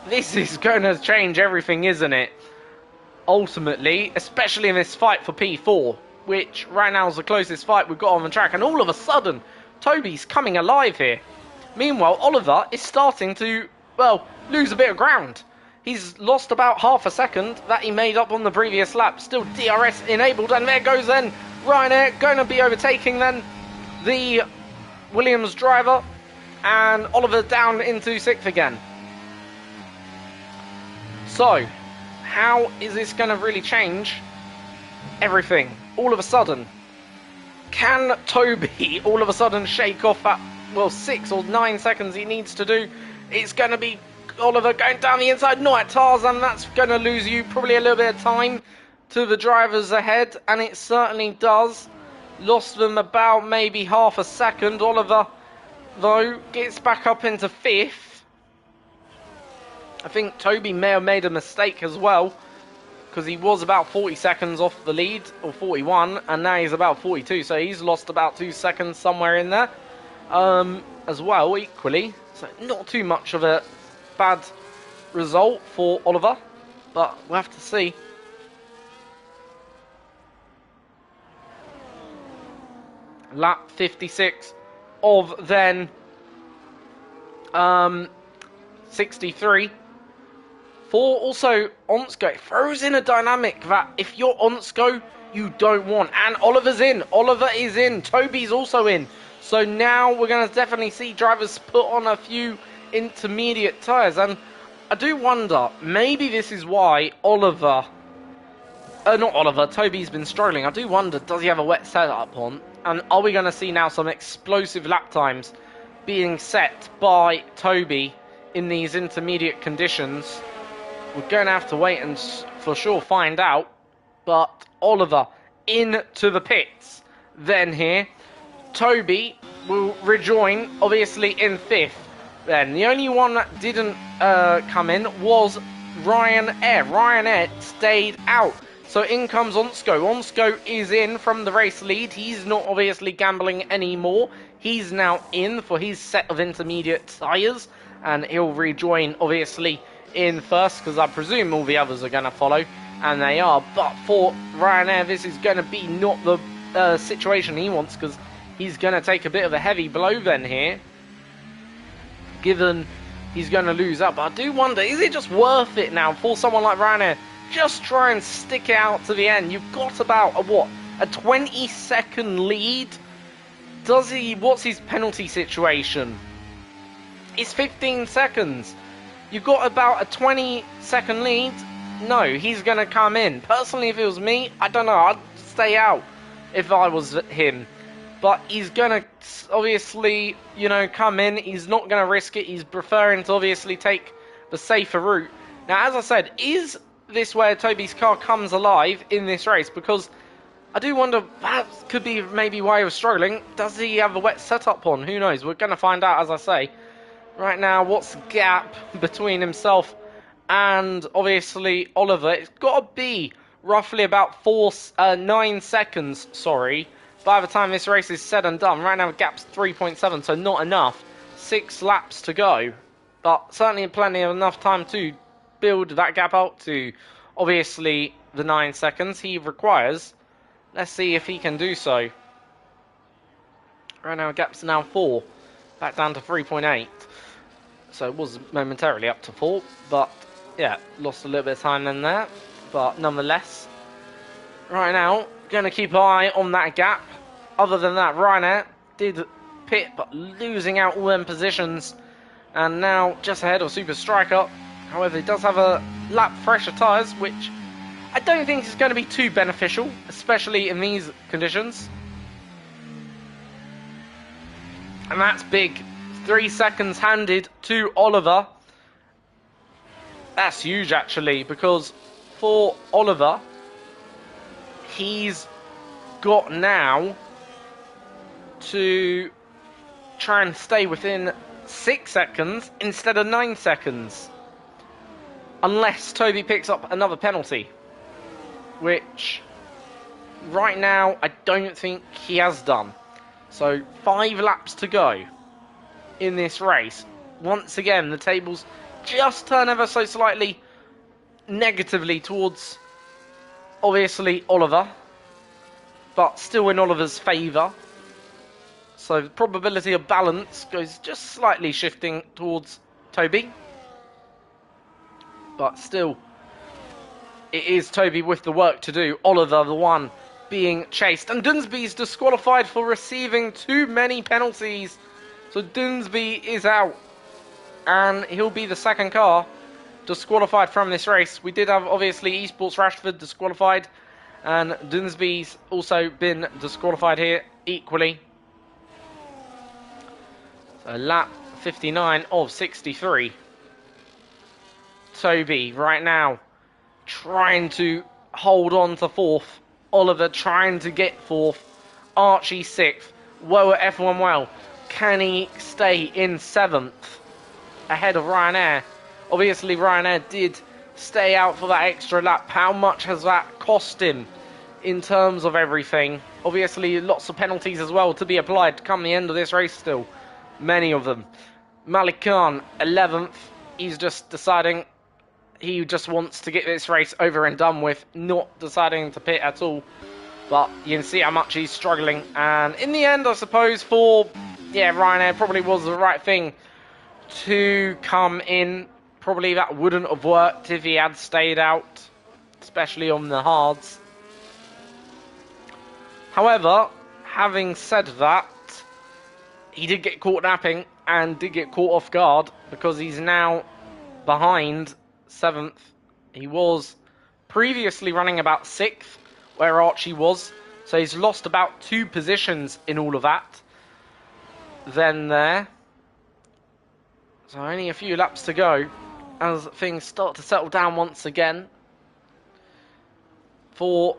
This is going to change everything, isn't it? Ultimately, especially in this fight for P4, which right now is the closest fight we've got on the track. And all of a sudden, Toby's coming alive here. Meanwhile, Oliver is starting to, well, lose a bit of ground. He's lost about half a second that he made up on the previous lap. Still DRS enabled, and there goes then Ryanair going to be overtaking then the Williams driver. And Oliver down into 6th again. So, how is this going to really change everything all of a sudden? Can Toby all of a sudden shake off that well, 6 or 9 seconds he needs to do. It's going to be Oliver going down the inside, not at Tarzan. That's going to lose you probably a little bit of time to the drivers ahead, and it certainly does. Lost them about maybe half a second. Oliver, though, gets back up into 5th. I think Toby may have made a mistake as well, because he was about 40 seconds off the lead, or 41, and now he's about 42, so he's lost about 2 seconds somewhere in there as well, equally. So not too much of a bad result for Oliver, but we'll have to see. Lap 56 of then 63. For also Onsko, it throws in a dynamic that if you're Onsko, you don't want. And Oliver's in. Oliver is in. Toby's also in. So now we're going to definitely see drivers put on a few intermediate tyres. And I do wonder, maybe this is why Toby's been struggling. I do wonder, does he have a wet setup on? And are we going to see now some explosive lap times being set by Toby in these intermediate conditions? We're going to have to wait and for sure find out. But Oliver into the pits then here. Toby will rejoin, obviously, in 5th. Then the only one that didn't come in was Ryanair. Ryanair stayed out. So in comes Onsko. Onsko is in from the race lead. He's not obviously gambling anymore. He's now in for his set of intermediate tyres. And he'll rejoin, obviously, in first, because I presume all the others are going to follow. And they are. But for Ryanair, this is going to be not the situation he wants, because he's going to take a bit of a heavy blow then here, given he's going to lose up. But I do wonder, is it just worth it now for someone like Ryanair? Just try and stick it out to the end. You've got about a 20-second lead. What's his penalty situation? It's 15 seconds. You've got about a 20-second lead. No, he's going to come in. Personally, if it was me, I don't know, I'd stay out if I was him. But he's going to obviously, come in. He's not going to risk it. He's preferring to obviously take the safer route. Now, as I said, is this where Toby's car comes alive in this race? Because I do wonder, that could be maybe why he was struggling. Does he have a wet setup on? Who knows? We're going to find out, as I say. Right now, what's the gap between himself and obviously Oliver? It's got to be roughly about 9 seconds, by the time this race is said and done. Right now, the gap's 3.7, so not enough. 6 laps to go. But certainly plenty of enough time to build that gap out to, obviously, the 9 seconds he requires. Let's see if he can do so. Right now, the gap's now 4. Back down to 3.8. So it was momentarily up to 4. But, yeah, lost a little bit of time then there. But nonetheless, right now, going to keep an eye on that gap. Other than that, Ryanair did pit, but losing out all them positions. And now just ahead of Super Striker. However, he does have a lap fresher tyres, which I don't think is going to be too beneficial, especially in these conditions. And that's big. 3 seconds handed to Oliver. That's huge, actually, because for Oliver, he's got now to try and stay within 6 seconds instead of 9 seconds. Unless Toby picks up another penalty. Which, right now, I don't think he has done. So, 5 laps to go in this race. Once again, the tables just turn ever so slightly negatively towards, obviously, Oliver. But still in Oliver's favour. So the probability of balance goes just slightly shifting towards Toby. But still, it is Toby with the work to do. Oliver, the one being chased. And Dunsby's disqualified for receiving too many penalties. So Dunsby is out. And he'll be the second car disqualified from this race. We did have, obviously, Esports Rashford disqualified. And Dunsby's also been disqualified here equally. A lap 59 of 63. Toby right now trying to hold on to fourth. Oliver trying to get fourth. Archie sixth. Woe at F1 Well. Can he stay in seventh ahead of Ryanair? Obviously, Ryanair did stay out for that extra lap. How much has that cost him in terms of everything? Obviously, lots of penalties as well to be applied come the end of this race still. Many of them. Malik Khan, 11th. He's just deciding he just wants to get this race over and done with, not deciding to pit at all. But you can see how much he's struggling. And in the end, I suppose, Ryanair probably was the right thing to come in. Probably that wouldn't have worked if he had stayed out, especially on the hards. However, having said that, he did get caught napping and did get caught off guard because he's now behind 7th. He was previously running about 6th, where Archie was. So he's lost about 2 positions in all of that. Then there. So only a few laps to go as things start to settle down once again for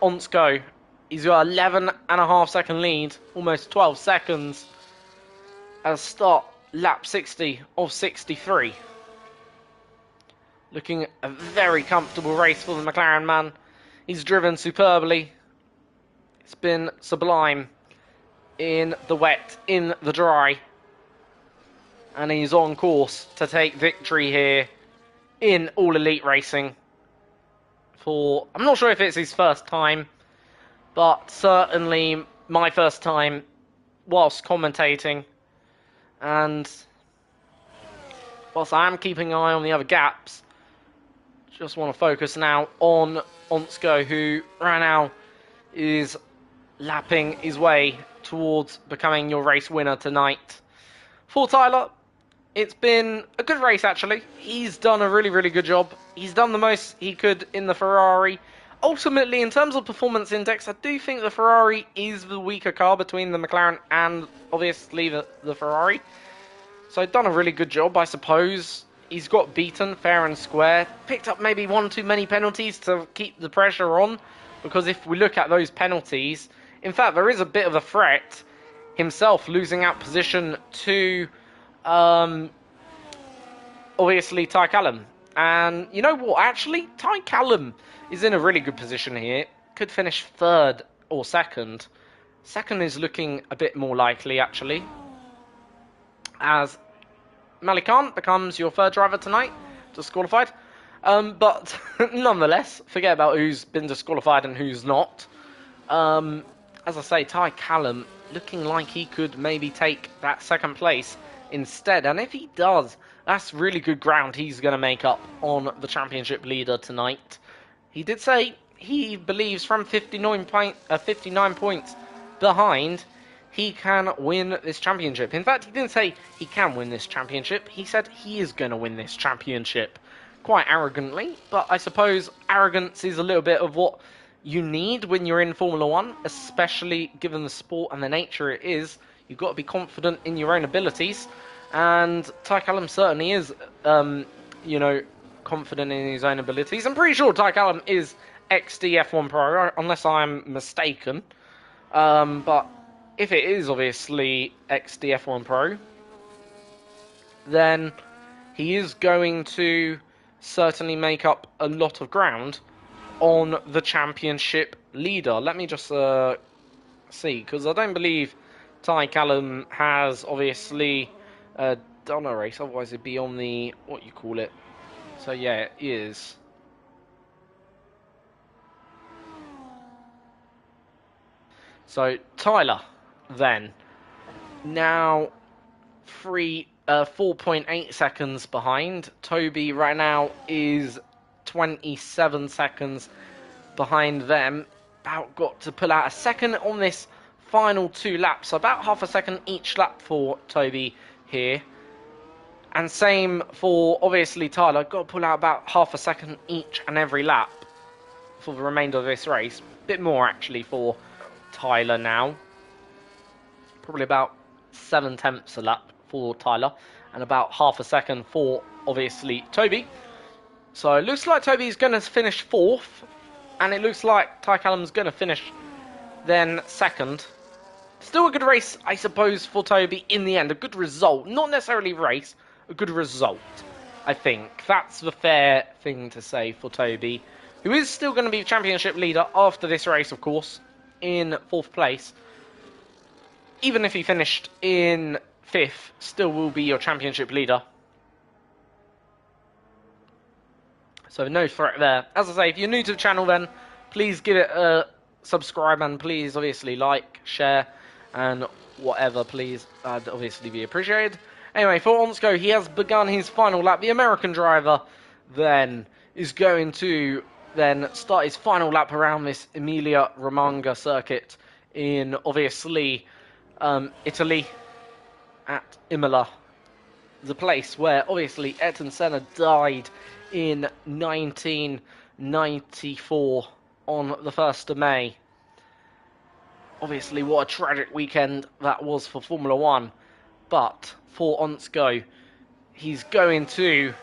Onsko. He's got 11.5 second lead, almost 12 seconds as start lap 60 of 63. Looking at a very comfortable race for the McLaren man. He's driven superbly. It's been sublime in the wet, in the dry. And he's on course to take victory here in All Elite Racing. I'm not sure if it's his first time, but certainly my first time whilst commentating. And whilst I am keeping an eye on the other gaps, just want to focus now on Onsko, who right now is lapping his way towards becoming your race winner tonight. For Tyler, it's been a good race actually. He's done a really, really good job. He's done the most he could in the Ferrari. Ultimately, in terms of performance index, I do think the Ferrari is the weaker car between the McLaren and obviously the Ferrari. So done a really good job, I suppose. He's got beaten fair and square. Picked up maybe one too many penalties to keep the pressure on. Because if we look at those penalties, in fact, there is a bit of a threat. Himself losing out position to, obviously, Ty Callum. And you know what, actually, Ty Callum is in a really good position here. Could finish 3rd or 2nd. 2nd is looking a bit more likely, actually. As Malik Khan becomes your 3rd driver tonight, disqualified. But nonetheless, forget about who's been disqualified and who's not. As I say, Ty Callum looking like he could maybe take that 2nd place instead. And if he does, that's really good ground he's going to make up on the championship leader tonight. He did say he believes from 59 points behind, he can win this championship. In fact, he didn't say he can win this championship. He said he is going to win this championship. Quite arrogantly, but I suppose arrogance is a little bit of what you need when you're in Formula 1, especially given the sport and the nature it is. You've got to be confident in your own abilities, and Ty Callum certainly is, confident in his own abilities. I'm pretty sure Ty Callum is XD F1 Pro, unless I'm mistaken. But if it is obviously XD F1 Pro, then he is going to certainly make up a lot of ground on the championship leader. Let me just see, because I don't believe Ty Callum has obviously done a race, otherwise it'd be on the, what you call it. So yeah, it is. So Tyler, then, now 4.8 seconds behind. Toby right now is 27 seconds behind them. About got to pull out a second on this final 2 laps. So about half a second each lap for Toby here. And same for, obviously, Tyler. Got to pull out about half a second each and every lap for the remainder of this race. Bit more, actually, for Tyler now. Probably about 7/10 a lap for Tyler, and about half a second for, obviously, Toby. So it looks like Toby's going to finish 4th, and it looks like Ty Callum's going to finish then 2nd. Still a good race, I suppose, for Toby in the end. A good result. Not necessarily race, a good result, I think. That's the fair thing to say for Toby, who is still going to be championship leader after this race, of course, in 4th place. Even if he finished in 5th, still will be your championship leader. So no threat there. As I say, if you're new to the channel, then please give it a subscribe, and please obviously like, share, and whatever, please. I'd obviously be appreciated. Anyway, for Onsko, he has begun his final lap. The American driver then is going to then start his final lap around this Emilia Romagna circuit in, obviously, Italy at Imola, the place where obviously Ayrton Senna died in 1994 on the 1st of May. Obviously, what a tragic weekend that was for Formula 1. But for Onsko, he's going to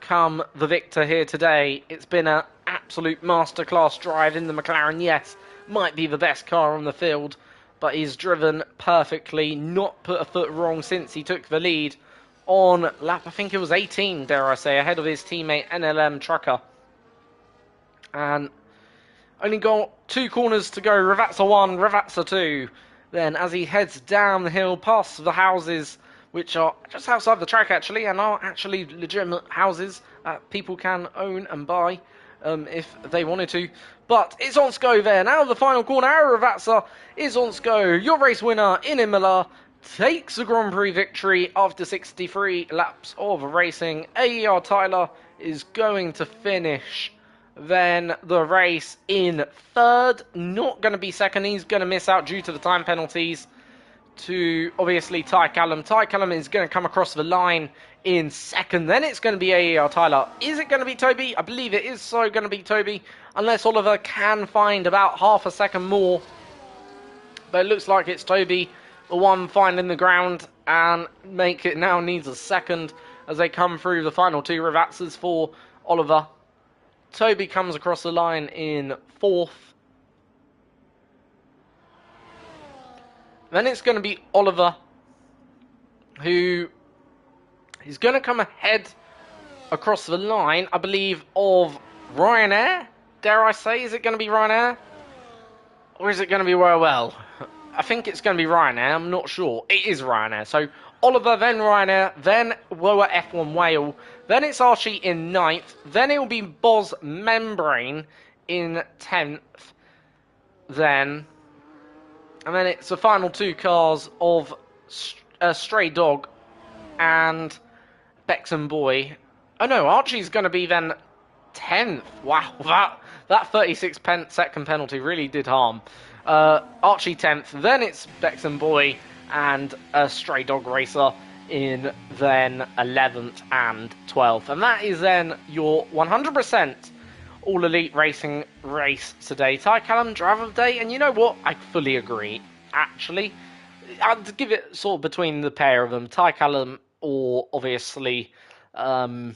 come the victor here today. It's been an absolute masterclass drive in the McLaren. Yes, might be the best car on the field, but he's driven perfectly, not put a foot wrong since he took the lead on lap, I think it was 18, dare I say, ahead of his teammate NLM Trucker. And only got 2 corners to go, Ravazza 1, Ravazza 2. Then as he heads down the hill past the houses, which are just outside the track actually, and are actually legitimate houses that people can own and buy if they wanted to. But it's Onsko there. Now the final corner, Ravazza is Onsko, your race winner in Imola, takes the Grand Prix victory after 63 laps of racing. AER Tyler is going to finish then the race in 3rd. Not going to be 2nd. He's going to miss out due to the time penalties to, obviously, Ty Callum. Ty Callum is going to come across the line in 2nd. Then it's going to be AER Tyler. Is it going to be Toby? I believe it is so going to be Toby, unless Oliver can find about half a second more. But it looks like it's Toby, the one finding the ground, and make it now needs a 2nd as they come through the final 2 Ravazzas for Oliver. Toby comes across the line in 4th. Then it's going to be Oliver, who is going to come ahead across the line, I believe, of Ryanair. Dare I say, is it going to be Ryanair? Or is it going to be well? I think it's going to be Ryanair, I'm not sure. It is Ryanair. So Oliver, then Ryanair, then lower F1 Whale, then it's Archie in 9th, then it will be Boz Membrane in 10th, then, and then it's the final 2 cars of Stray Dog and Bexham Boy. Oh no, Archie's going to be then 10th. Wow, that 36-second penalty really did harm. Archie 10th, then it's Bexham Boy and a Stray Dog Racer in then 11th and 12th. And that is then your 100% All Elite Racing race today. Ty Callum, driver of the day, and you know what? I fully agree, actually. I'd give it sort of between the pair of them, Ty Callum or obviously, well,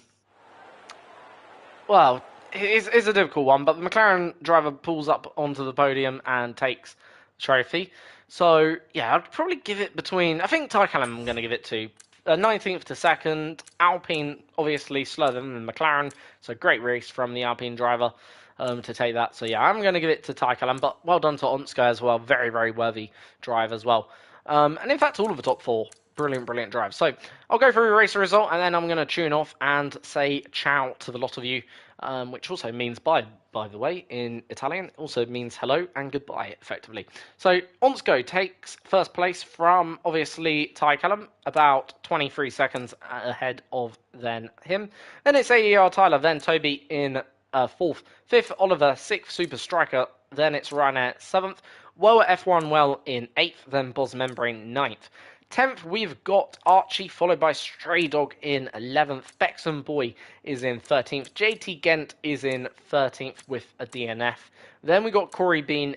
it's a difficult one, but the McLaren driver pulls up onto the podium and takes the trophy. So, yeah, I'd probably give it between, I think Ty Callum I'm going to give it to 19th to 2nd. Alpine, obviously, slower than McLaren, so great race from the Alpine driver to take that. So, yeah, I'm going to give it to Ty Callum, but well done to Onsko as well. Very, very worthy drive as well. And in fact, all of the top 4. Brilliant drive. So I'll go through the race result, and then I'm going to tune off and say ciao to the lot of you, which also means bye, by the way, in Italian. It also means hello and goodbye, effectively. So Onsko takes first place from, obviously, Ty Callum, about 23 seconds ahead of then him. Then it's AER Tyler, then Toby in 4th. 5th, Oliver, 6th, Super Striker. Then it's Ryanair, 7th. Woa F1 Well in 8th, then Boz Membrane 9th. 10th, we've got Archie, followed by Stray Dog in 11th. Bexham Boy is in 13th. JT Gent is in 13th with a DNF. Then we got Corey Bean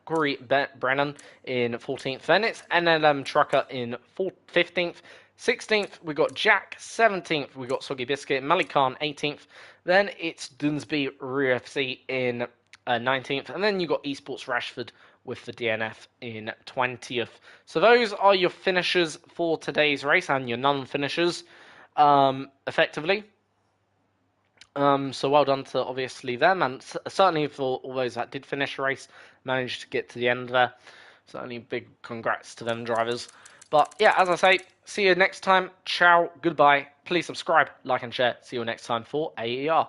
Corey Brennan in 14th. Then it's NLM Trucker in 15th. 16th, we got Jack. 17th, we got Soggy Biscuit. Malik Khan, 18th. Then it's Dunsby RFC in 19th. And then you got Esports Rashford with the DNF in 20th. So those are your finishers for today's race and your non-finishers, effectively. So well done to obviously them, and certainly for all those that did finish the race, managed to get to the end there. Certainly big congrats to them drivers. But yeah, as I say, see you next time. Ciao, goodbye. Please subscribe, like and share. See you next time for AER.